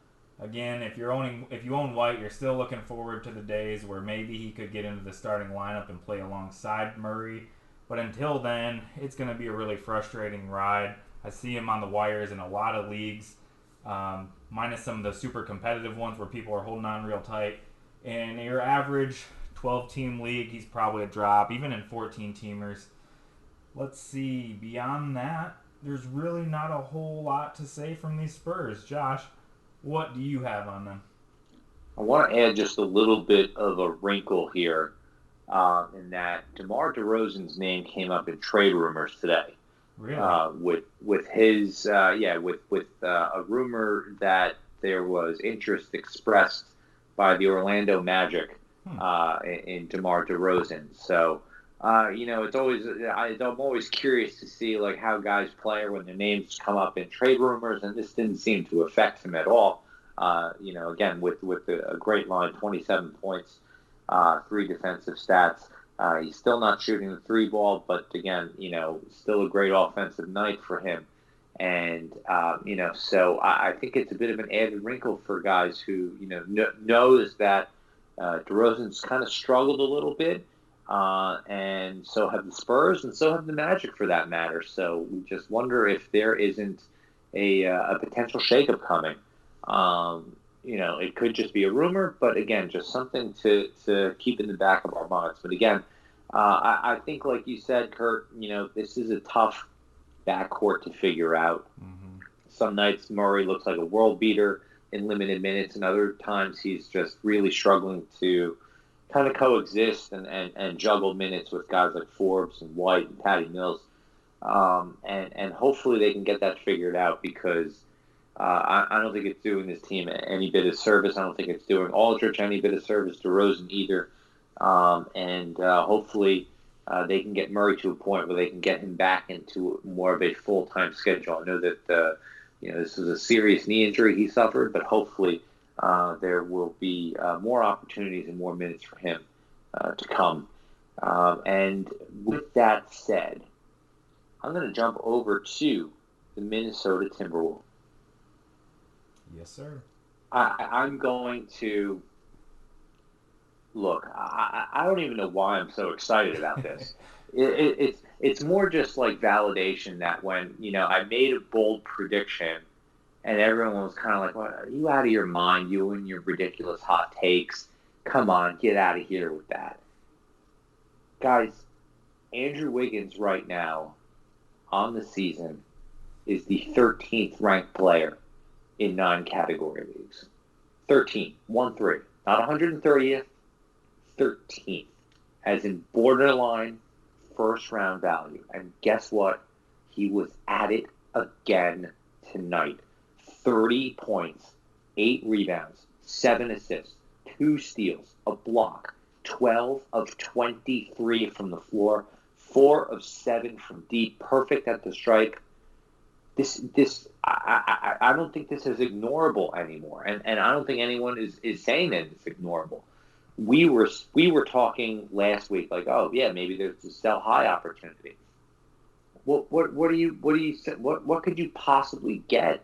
Again, if you own White, you're still looking forward to the days where maybe he could get into the starting lineup and play alongside Murray. But until then, it's going to be a really frustrating ride. I see him on the wires in a lot of leagues, minus some of the super competitive ones where people are holding on real tight. In your average 12-team league, he's probably a drop, even in 14-teamers. Let's see. Beyond that, there's really not a whole lot to say from these Spurs. Josh, what do you have on them? I want to add just a little bit of a wrinkle here in that DeMar DeRozan's name came up in trade rumors today. Really? With his with a rumor that there was interest expressed by the Orlando Magic in DeMar DeRozan. So it's always I'm always curious to see like how guys play when their names come up in trade rumors, and this didn't seem to affect him at all. Again with a great line, 27 points, 3 defensive stats. He's still not shooting the 3 ball, but again, still a great offensive night for him. And, so I think it's a bit of an added wrinkle for guys who, knows that DeRozan's kind of struggled a little bit. And so have the Spurs, and so have the Magic for that matter. So we just wonder if there isn't a potential shakeup coming. It could just be a rumor, but again, just something to keep in the back of our minds. But again, I think, like you said, Curt, this is a tough backcourt to figure out. Mm-hmm. Some nights Murray looks like a world beater in limited minutes, and other times he's just really struggling to kind of coexist and juggle minutes with guys like Forbes and White and Patty Mills. And hopefully they can get that figured out, because I don't think it's doing this team any bit of service. I don't think it's doing Aldridge any bit of service, DeRozan either. Hopefully they can get Murray to a point where they can get him back into more of a full-time schedule. I know that this was a serious knee injury he suffered, but hopefully there will be more opportunities and more minutes for him to come. And with that said, I'm going to jump over to the Minnesota Timberwolves. Yes, sir. I'm going to look. I don't even know why I'm so excited about this. It's more just like validation that when I made a bold prediction, and everyone was kind of like, "What? Are you out of your mind? You and your ridiculous hot takes? Come on, get out of here with that." Guys, Andrew Wiggins right now on the season is the 13th ranked player in 9 category leagues. 13, 1-3. Not 130th, 13th. As in borderline first round value. And guess what? He was at it again tonight. 30 points, 8 rebounds, 7 assists, 2 steals, a block, 12 of 23 from the floor, 4 of 7 from deep, perfect at the stripe. I don't think this is ignorable anymore, and I don't think anyone is saying that it's ignorable. We were talking last week like, oh yeah, maybe there's a sell high opportunity. What could you possibly get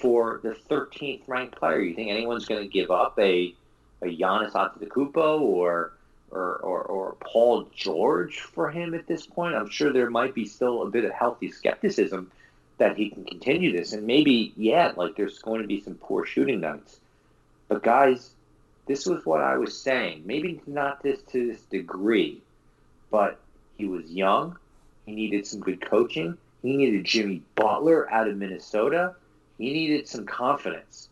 for the 13th ranked player? You think anyone's going to give up a Giannis Antetokounmpo or Paul George for him at this point? I'm sure there might be still a bit of healthy skepticism that he can continue this, and maybe there's going to be some poor shooting nights. But guys, this was what I was saying. Maybe not to this degree, but he was young. He needed some good coaching. He needed Jimmy Butler out of Minnesota. He needed some confidence,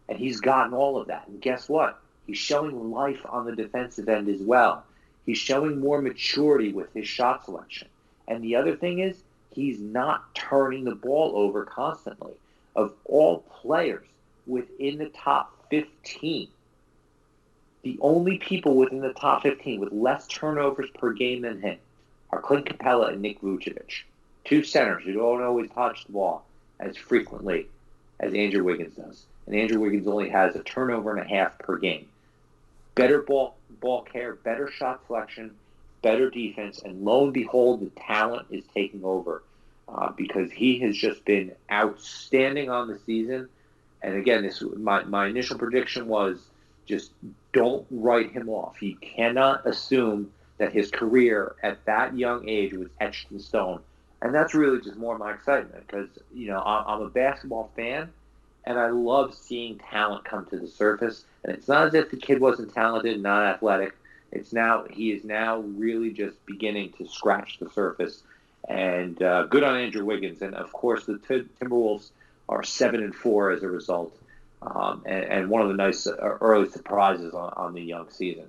and he's gotten all of that. And guess what? He's showing life on the defensive end as well. He's showing more maturity with his shot selection. And the other thing is, he's not turning the ball over constantly. Of all players within the top 15, the only people within the top 15 with less turnovers per game than him are Clint Capela and Nick Vucevic, 2 centers who don't always touch the ball as frequently as Andrew Wiggins does. And Andrew Wiggins only has a turnover and a half per game. Better ball care, better shot selection, better defense, and lo and behold, the talent is taking over because he has just been outstanding on the season. And again, my initial prediction was just don't write him off. You cannot assume that his career at that young age was etched in stone. And that's really just more my excitement because, I'm a basketball fan and I love seeing talent come to the surface. And it's not as if the kid wasn't talented, not athletic. He is now really just beginning to scratch the surface. And good on Andrew Wiggins. And of course, the Timberwolves are 7-4 as a result. And one of the nice early surprises on the young season.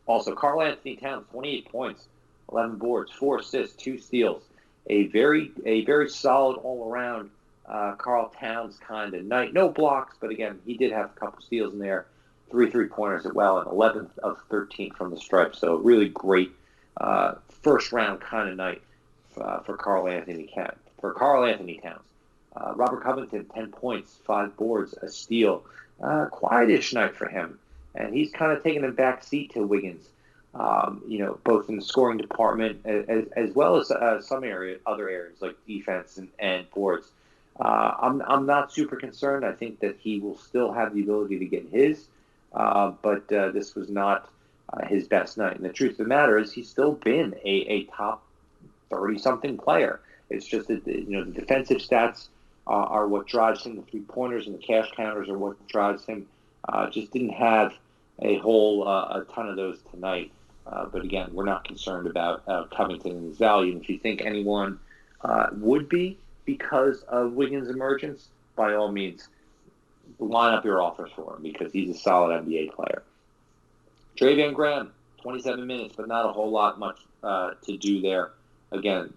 Also, Karl Anthony Towns, 28 points, 11 boards, 4 assists, 2 steals. A very solid all-around Karl Towns kind of night. No blocks, but again, he did have a couple steals in there, 3 3-pointers as well, and 11 of 13 from the stripe. So really great first-round kind of night for Karl Anthony Towns. Robert Covington, 10 points, 5 boards, a steal. Quietish night for him. And he's kind of taking a back seat to Wiggins, both in the scoring department as well as other areas like defense and boards. I'm not super concerned. I think that he will still have the ability to get his, but this was not his best night. And the truth of the matter is he's still been a top 30-something player. It's just that the defensive stats are what drives him. The 3-pointers and the cash counters are what drives him. Just didn't have a ton of those tonight. But again, we're not concerned about Covington and his value. And if you think anyone would be because of Wiggins' emergence, by all means, line up your offers for him because he's a solid NBA player. Draymond Graham, 27 minutes, but not a whole lot much to do there. Again,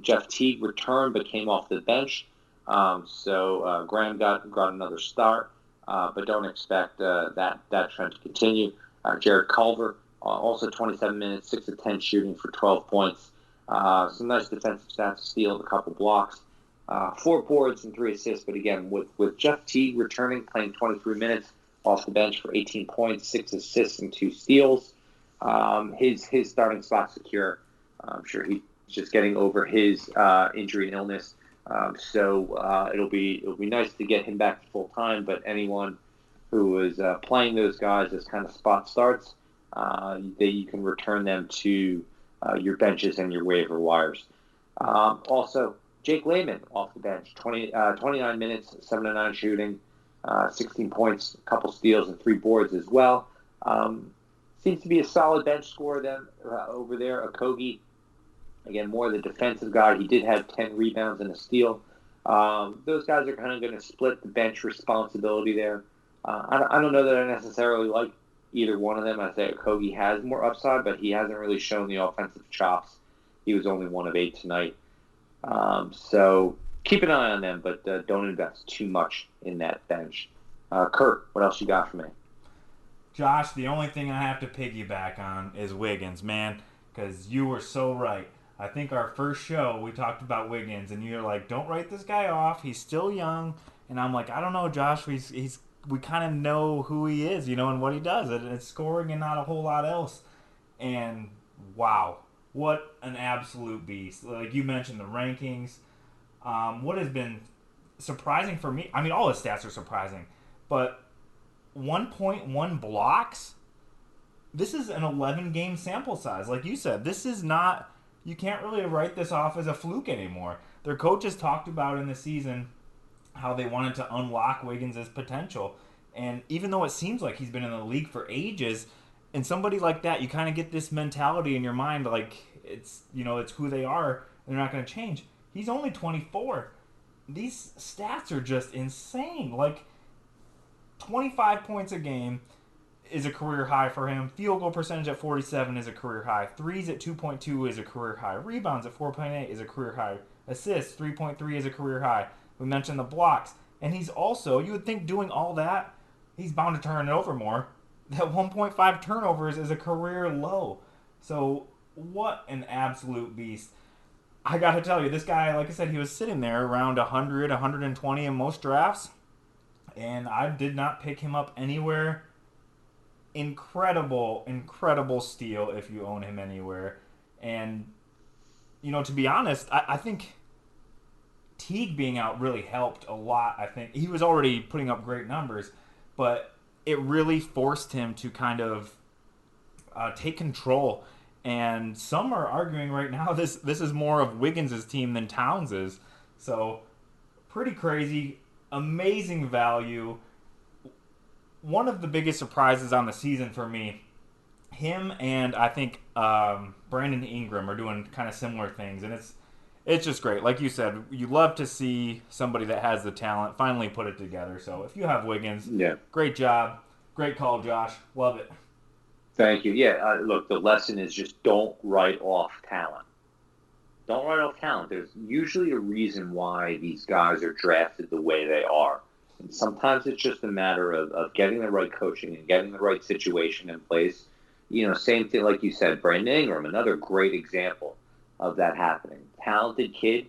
Jeff Teague returned but came off the bench. So Graham got another start, but don't expect that trend to continue. Jared Culver, also 27 minutes, 6 of 10 shooting for 12 points. Some nice defensive stats, steal, a couple blocks, 4 boards and 3 assists. But again, with Jeff Teague returning, playing 23 minutes off the bench for 18 points, 6 assists, and 2 steals, his starting spot secure. I'm sure he's just getting over his injury and illness. So it'll be nice to get him back to full time. But anyone who is playing those guys as kind of spot starts, you can return them to your benches and your waiver wires. Also, Jake Layman off the bench, 29 minutes, 7 of 9 shooting, 16 points, a couple steals, and 3 boards as well. Seems to be a solid bench scorer then over there. Okogie, again, more the defensive guy. He did have 10 rebounds and a steal. Those guys are kind of going to split the bench responsibility there. I don't know that I necessarily like either one of them. I say Okogie has more upside, but he hasn't really shown the offensive chops. He was only 1 of 8 tonight. So keep an eye on them, but don't invest too much in that bench. Curt, what else you got for me? Josh, the only thing I have to piggyback on is Wiggins, man, because you were so right. I think our first show, we talked about Wiggins, and you're like, don't write this guy off. He's still young. And I'm like, I don't know, Josh. We kind of know who he is, and what he does. It's scoring and not a whole lot else. And, wow, what an absolute beast. Like you mentioned, the rankings. What has been surprising for me, I mean, all his stats are surprising, but 1.1 blocks? This is an 11-game sample size. Like you said, this is not... You can't really write this off as a fluke anymore. Their coaches talked about in the season how they wanted to unlock Wiggins' potential. And even though it seems like he's been in the league for ages, and somebody like that, you kind of get this mentality in your mind like it's who they are. They're not going to change. He's only 24. These stats are just insane. Like 25 points a game is a career high for him. Field goal percentage at 47 is a career high. Threes at 2.2 is a career high. Rebounds at 4.8 is a career high. Assists, 3.3 is a career high. We mentioned the blocks. And he's also, you would think doing all that, he's bound to turn it over more. That 1.5 turnovers is a career low. So what an absolute beast. I got to tell you, this guy, like I said, he was sitting there around 100, 120 in most drafts. And I did not pick him up anywhere. Incredible steal if you own him anywhere. And to be honest, I think Teague being out really helped a lot. I think he was already putting up great numbers, but it really forced him to kind of take control. And some are arguing right now this is more of Wiggins' team than Towns'. So pretty crazy, amazing value. One of the biggest surprises on the season for me, him and I think Brandon Ingram are doing kind of similar things, and it's just great. Like you said, you love to see somebody that has the talent finally put it together. So if you have Wiggins, Yeah. great job, great call, Josh, love it. Thank you. Yeah, look, the lesson is just don't write off talent. Don't write off talent. There's usually a reason why these guys are drafted the way they are. And sometimes it's just a matter of getting the right coaching and getting the right situation in place. Same thing like you said, Brandon Ingram, another great example of that happening. Talented kid,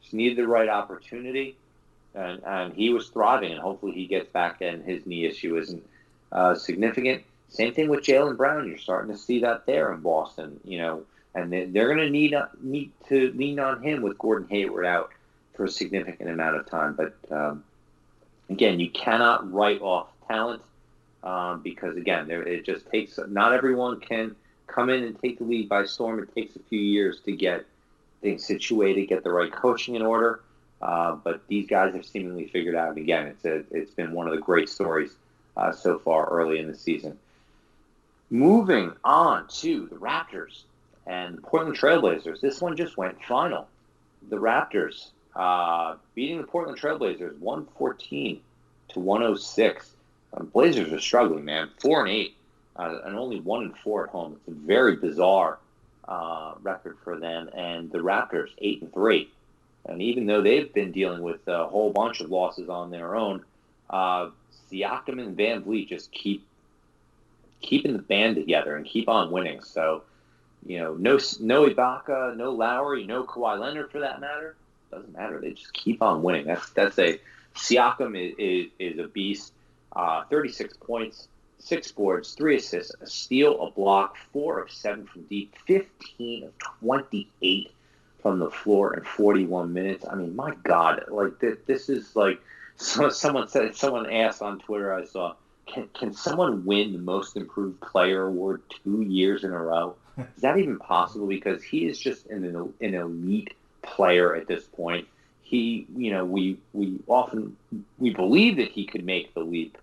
just needed the right opportunity, and he was thriving, and hopefully he gets back and his knee issue isn't significant. Same thing with Jaylen Brown. You're starting to see that there in Boston, and they're going to need to lean on him with Gordon Hayward out for a significant amount of time. But again, you cannot write off talent because, again, it just takes – not everyone can come in and take the league by storm. It takes a few years to get things situated, get the right coaching in order. But these guys have seemingly figured out. And, again, it's been one of the great stories so far early in the season. Moving on to the Raptors and the Portland Trailblazers. This one just went final. The Raptors beating the Portland Trailblazers 114-106. Blazers are struggling, man. 4-8 and only 1-4 at home. It's a very bizarre record for them. And the Raptors 8-3. And even though they've been dealing with a whole bunch of losses on their own, Siakam and Van Vliet just keeping the band together and keep on winning. So, no Ibaka, no Lowry, no Kawhi Leonard for that matter. Doesn't matter. They just keep on winning. Siakam is a beast. 36 points, 6 boards, 3 assists, a steal, a block, 4 of 7 from deep, 15 of 28 from the floor in 41 minutes. I mean, my God, like this is like someone asked on Twitter. I saw. Can someone win the Most Improved Player award 2 years in a row? Is that even possible? Because he is just an elite player at this point. We believe that he could make the leap,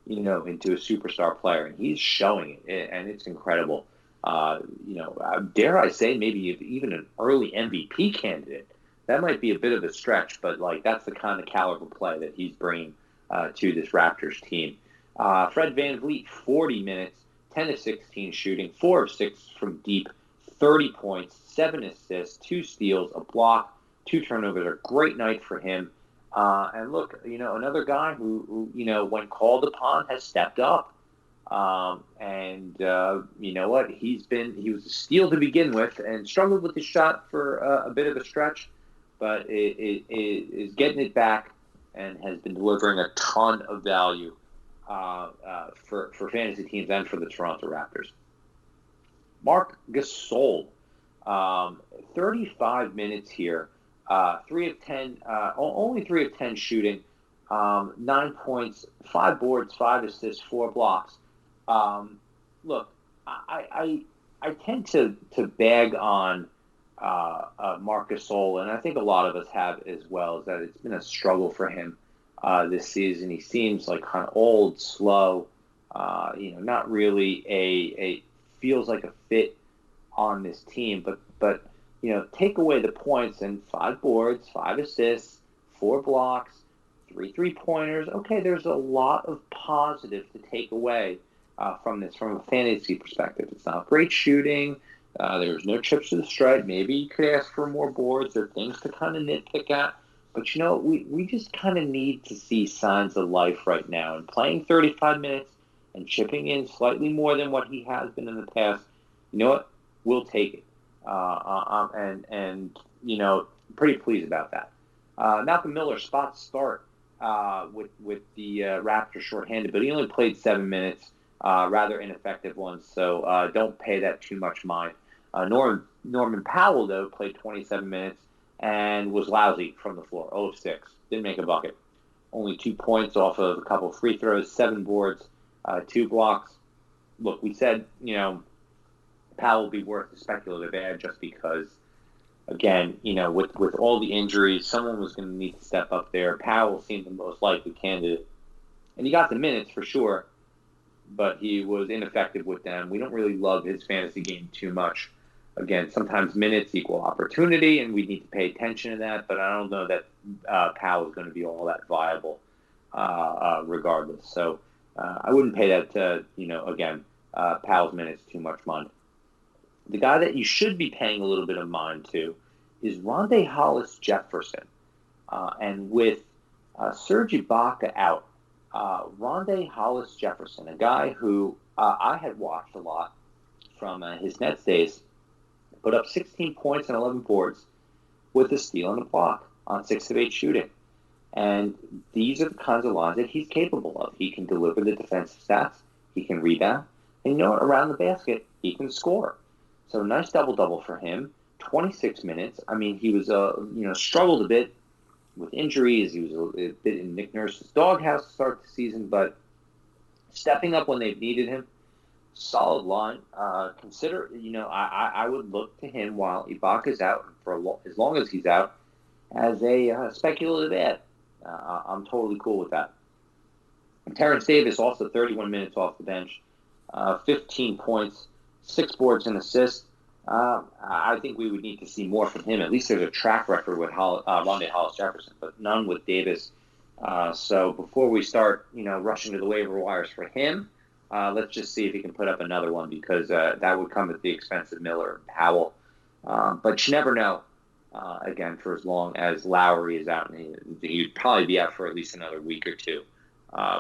into a superstar player, and he's showing it, and it's incredible. Dare I say, maybe even an early MVP candidate. That might be a bit of a stretch, but that's the kind of caliber play that he's bringing to this Raptors team. Fred VanVleet, 40 minutes, 10 of 16 shooting, 4 of 6 from deep, 30 points, 7 assists, 2 steals, a block, 2 turnovers. A great night for him. And look, another guy who when called upon has stepped up. And you know what? He was a steal to begin with and struggled with the shot for a bit of a stretch, but it is getting it back and has been delivering a ton of value for fantasy teams and for the Toronto Raptors. Marc Gasol, 35 minutes here, 3 of 10, only 3 of 10 shooting, 9 points, 5 boards, 5 assists, 4 blocks. Look, I tend to bag on Marc Gasol, and I think a lot of us have as well, is that it's been a struggle for him this season. He seems like kind of old, slow, not really feels like a fit on this team. But take away the points and 5 boards, 5 assists, 4 blocks, 3 3-pointers. Okay, there's a lot of positive to take away from this from a fantasy perspective. It's not great shooting. There's no trips to the stripe. Maybe you could ask for more boards. There are things to kind of nitpick at. But, we just kind of need to see signs of life right now. And playing 35 minutes and chipping in slightly more than what he has been in the past, you know what? We'll take it. And pretty pleased about that. Malcolm Miller, spot start with the Raptors shorthanded, but he only played 7 minutes, rather ineffective ones. So don't pay that too much mind. Norman Powell, though, played 27 minutes and was lousy from the floor, 0 of 6. Didn't make a bucket. Only 2 points off of a couple free throws, 7 boards, 2 blocks. Look, we said, Powell would be worth the speculative ad just because, again, with all the injuries, someone was going to need to step up there. Powell seemed the most likely candidate. And he got the minutes for sure, but he was ineffective with them. We don't really love his fantasy game too much. Again, sometimes minutes equal opportunity, and we need to pay attention to that, but I don't know that Powell is going to be all that viable regardless. So I wouldn't pay that, Powell's minutes too much mind. The guy that you should be paying a little bit of mind to is Rondae Hollis-Jefferson. And with Serge Ibaka out, Rondae Hollis-Jefferson, a guy who I had watched a lot from his Nets days, put up 16 points and 11 boards with a steal and a block on 6 of 8 shooting. And these are the kinds of lines that he's capable of. He can deliver the defensive stats. He can rebound. And around the basket, he can score. So nice double-double for him. 26 minutes. I mean, he was, struggled a bit with injuries. He was a bit in Nick Nurse's doghouse to start the season, but stepping up when they've needed him. Solid line. Consider, I would look to him while Ibaka's out, for as long as he's out, as a speculative ad. I'm totally cool with that. And Terrence Davis, also 31 minutes off the bench, 15 points, 6 boards and assists. I think we would need to see more from him. At least there's a track record with Rondae Hollis-Jefferson, but none with Davis. So before we start, rushing to the waiver wires for him, let's just see if he can put up another one, because that would come at the expense of Miller and Powell. But you never know. Again, for as long as Lowry is out, and he'd probably be out for at least another week or two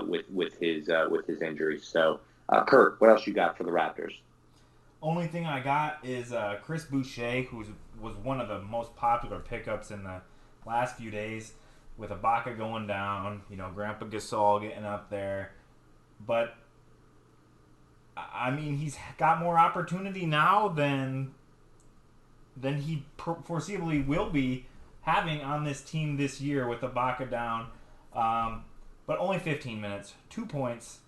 with his injuries. So, Curt, what else you got for the Raptors? Only thing I got is Chris Boucher, who was one of the most popular pickups in the last few days, with Ibaka going down, Grandpa Gasol getting up there. But, I mean, he's got more opportunity now than he foreseeably will be having on this team this year with Ibaka down. But only 15 minutes, 2 points,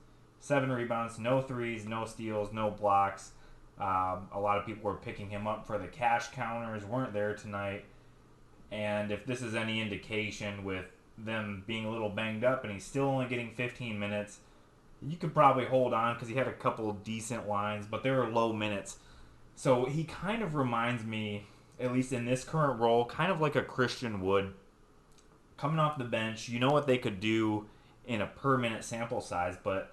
7 rebounds, no threes, no steals, no blocks. A lot of people were picking him up for the cash counters, weren't there tonight. And if this is any indication, with them being a little banged up and he's still only getting 15 minutes, you could probably hold on, because he had a couple of decent lines, but they were low minutes. So he kind of reminds me, at least in this current role, kind of like a Christian Wood. Coming off the bench, you know what they could do in a per-minute sample size, but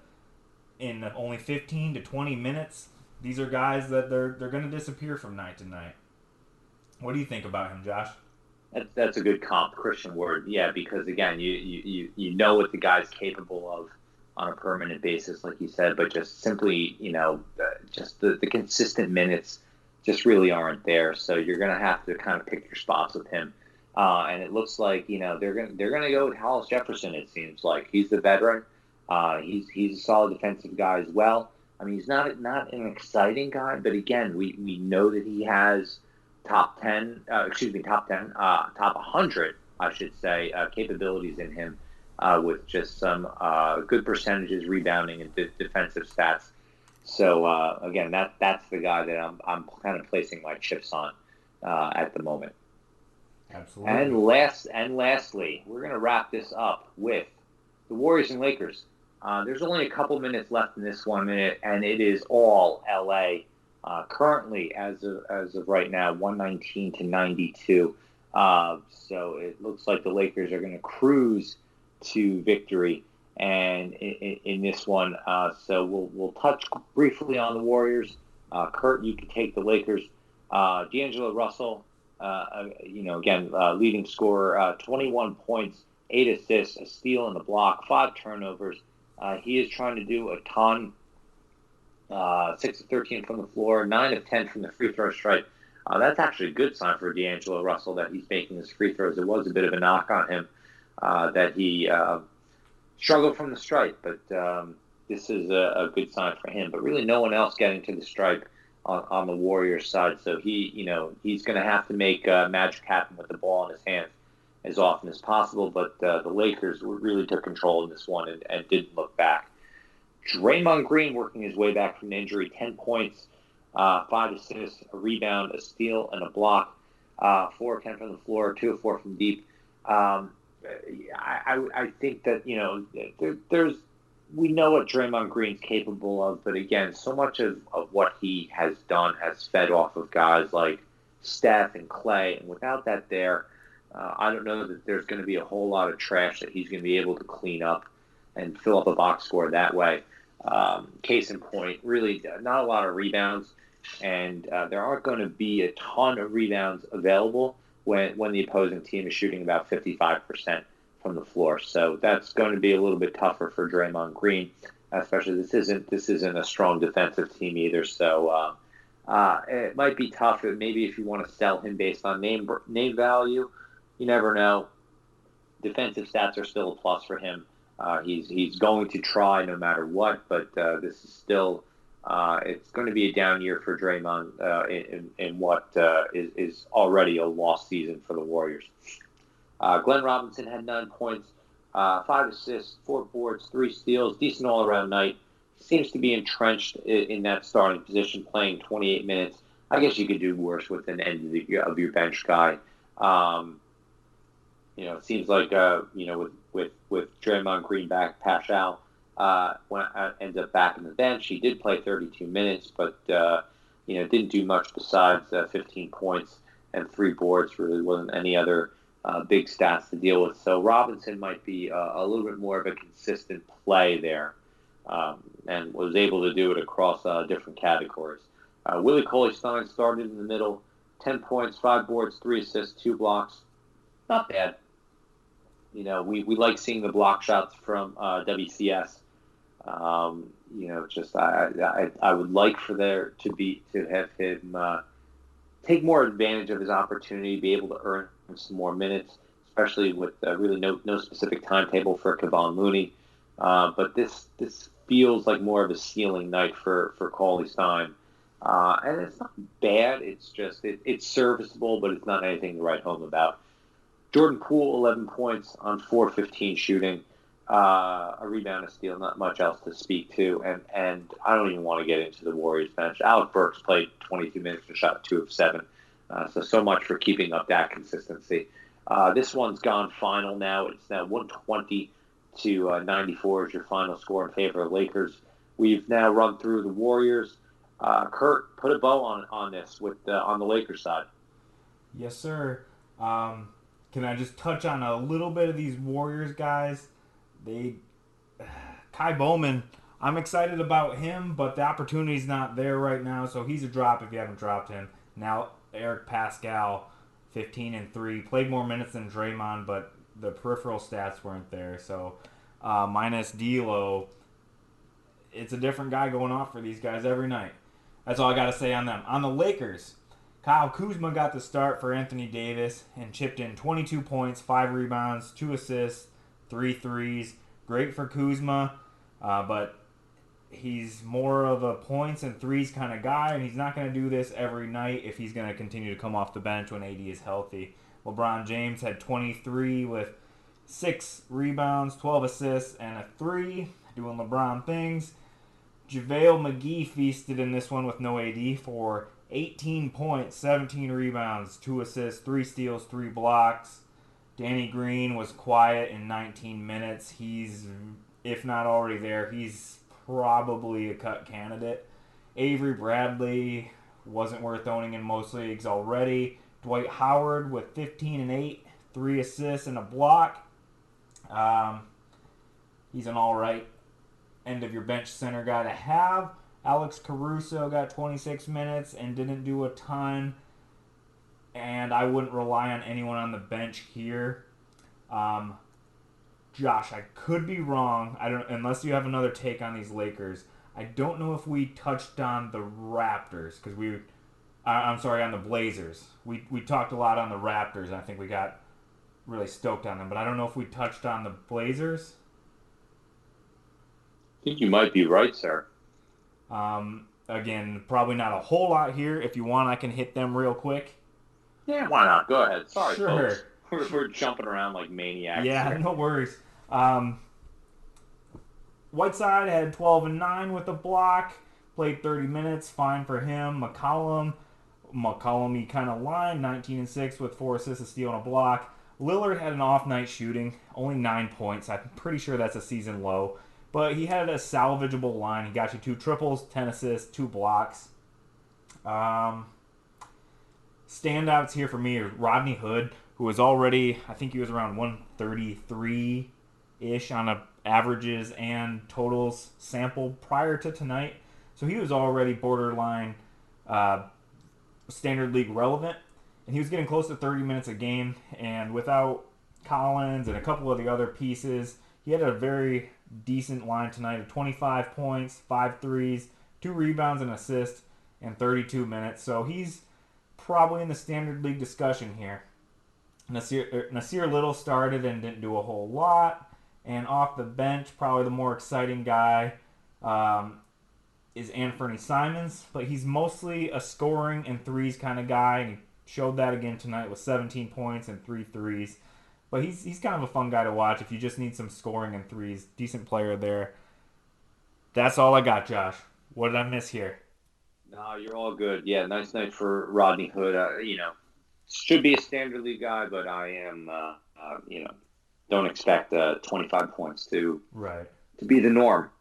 in only 15 to 20 minutes, these are guys that they're going to disappear from night to night. What do you think about him, Josh? That's a good comp, Christian Wood. Yeah, because, again, you know what the guy's capable of on a permanent basis, like you said, but just simply, just the consistent minutes just really aren't there. So you're going to have to kind of pick your spots with him. And it looks like, they're going to go with Hollis Jefferson, it seems like. He's the veteran. He's a solid defensive guy as well. I mean, he's not an exciting guy, but again, we know that he has top 100, I should say, capabilities in him. With just some good percentages, rebounding, and defensive stats. So again, that's the guy that I'm kind of placing my chips on at the moment. Absolutely. And lastly, we're going to wrap this up with the Warriors and Lakers. There's only a couple minutes left in this 1 minute, and it is all LA. Currently, as of right now, 119 to 92. So it looks like the Lakers are going to cruise to victory and in this one. So we'll touch briefly on the Warriors. Curt, you can take the Lakers. D'Angelo Russell, again, leading scorer, 21 points, 8 assists, a steal and a block, 5 turnovers. He is trying to do a ton. 6 of 13 from the floor, 9 of 10 from the free throw stripe. That's actually a good sign for D'Angelo Russell that he's making his free throws. It was a bit of a knock on him that he struggled from the stripe, but this is a good sign for him. But really no one else getting to the stripe on the Warriors side. So he's going to have to make magic happen with the ball in his hands as often as possible. But the Lakers really took control in this one and didn't look back. Draymond Green working his way back from injury, 10 points, 5 assists, a rebound, a steal, and a block. 4 of 10 from the floor, 2 of 4 from deep. I think that there's we know what Draymond Green's capable of, but again, so much of what he has done has fed off of guys like Steph and Clay, and without that there, I don't know that there's going to be a whole lot of trash that he's going to be able to clean up and fill up a box score that way. Case in point, really not a lot of rebounds, and there aren't going to be a ton of rebounds available when the opposing team is shooting about 55% from the floor. So that's going to be a little bit tougher for Draymond Green, especially this isn't a strong defensive team either. So it might be tough. Maybe if you want to sell him based on name value, you never know. Defensive stats are still a plus for him. He's going to try no matter what, but this is still it's going to be a down year for Draymond in what is already a lost season for the Warriors. Glenn Robinson had 9 points, 5 assists, 4 boards, 3 steals, decent all-around night. Seems to be entrenched in that starting position, playing 28 minutes. I guess you could do worse with an end of your bench guy. It seems like with Draymond Green back, Paschal ends up back in the bench. He did play 32 minutes, but didn't do much besides 15 points and 3 boards. Really wasn't any other big stats to deal with. So Robinson might be a little bit more of a consistent play there, and was able to do it across different categories. Willie Cauley-Stein started in the middle, 10 points, 5 boards, 3 assists, 2 blocks. Not bad. We like seeing the block shots from WCS. I would like for there to have him take more advantage of his opportunity, be able to earn some more minutes, especially with really no specific timetable for Kevon Looney. But this feels like more of a ceiling night for Cauley-Stein. And it's not bad. It's just it's serviceable, but it's not anything to write home about. Jordan Poole, 11 points on 4-15 shooting, a rebound, a steal, not much else to speak to. And I don't even want to get into the Warriors bench. Alec Burks played 22 minutes and shot 2 of 7. So much for keeping up that consistency. This one's gone final now. It's now 120 to 94 is your final score in favor of Lakers. We've now run through the Warriors. Curt, put a bow on this on the Lakers side. Yes, sir. Can I just touch on a little bit of these Warriors guys? Kai Bowman, I'm excited about him, but the opportunity's not there right now, so he's a drop if you haven't dropped him. Now, Eric Pascal, 15 and 3, played more minutes than Draymond, but the peripheral stats weren't there. So, minus D'Lo, it's a different guy going off for these guys every night. That's all I got to say on them. On the Lakers, Kyle Kuzma got the start for Anthony Davis and chipped in 22 points, 5 rebounds, 2 assists, 3 threes. Great for Kuzma, but he's more of a points and threes kind of guy, and he's not going to do this every night if he's going to continue to come off the bench when AD is healthy. LeBron James had 23 with 6 rebounds, 12 assists, and a 3, doing LeBron things. JaVale McGee feasted in this one with no AD for 18 points, 17 rebounds, 2 assists, 3 steals, 3 blocks. Danny Green was quiet in 19 minutes. He's, if not already there, he's probably a cut candidate. Avery Bradley wasn't worth owning in most leagues already. Dwight Howard with 15 and 8, 3 assists and a block. He's an all right end of your bench center guy to have. Alex Caruso got 26 minutes and didn't do a ton. And I wouldn't rely on anyone on the bench here. Josh, I could be wrong. Unless you have another take on these Lakers. I don't know if we touched on the Raptors because on the Blazers. We talked a lot on the Raptors. And I think we got really stoked on them, but I don't know if we touched on the Blazers. I think you might be right, sir. Again, probably not a whole lot here. If you want, I can hit them real quick. Yeah, why not? Go ahead. Sorry, Sure. folks. We're jumping around like maniacs. Yeah, here. no worries. Whiteside had 12 and 9 with a block. Played 30 minutes. Fine for him. McCollum, he kind of lined 19 and 6 with 4 assists, a steal, and a block. Lillard had an off night shooting, only 9 points. I'm pretty sure that's a season low. But he had a salvageable line. He got you 2 triples, 10 assists, 2 blocks. Standouts here for me are Rodney Hood, who was already, I think he was around 133-ish on a averages and totals sample prior to tonight. So he was already borderline standard league relevant. And he was getting close to 30 minutes a game. And without Collins and a couple of the other pieces, he had a very decent line tonight of 25 points, 5 threes, 2 rebounds and assists, and 32 minutes. So he's probably in the standard league discussion here. Nasir Little started and didn't do a whole lot. And off the bench, probably the more exciting guy is Anthony Simons. But he's mostly a scoring and threes kind of guy. And he showed that again tonight with 17 points and 3 threes. But he's kind of a fun guy to watch if you just need some scoring and threes. Decent player there. That's all I got, Josh. What did I miss here? No, you're all good. Yeah, nice night for Rodney Hood. Should be a standard league guy, but I am, don't expect 25 points to be the norm.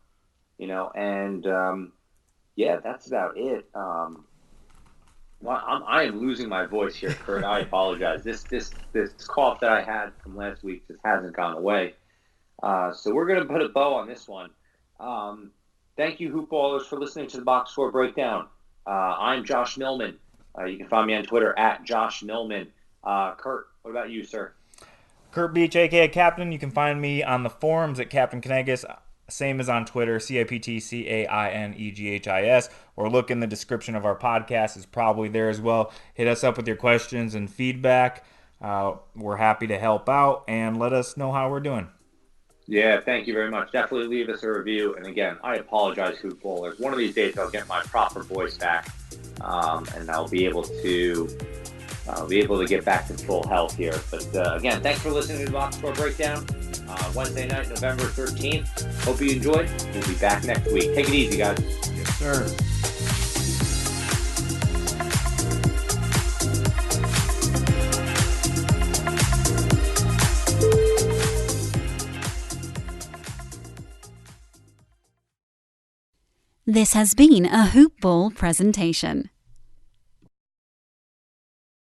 And that's about it. I am losing my voice here, Curt. I apologize. This cough that I had from last week just hasn't gone away. So we're going to put a bow on this one. Thank you, Hoopballers, for listening to the Box Score Breakdown. I'm Josh Millman. You can find me on Twitter at Josh Millman. Curt, what about you, sir? Curt Beach, a.k.a. Captain. You can find me on the forums at Captain Canegas. Same as on Twitter, CaptCainegis, or look in the description of our podcast. It's probably there as well. Hit us up with your questions and feedback. We're happy to help out, and let us know how we're doing. Yeah, thank you very much. Definitely leave us a review. And again, I apologize, Hoopballers. One of these days I'll get my proper voice back, and I'll be able to get back to full health here. But again, thanks for listening to the Box Score Breakdown. Wednesday night, November 13th. Hope you enjoyed. We'll be back next week. Take it easy, guys. Yes, sir. This has been a Hoop Ball presentation.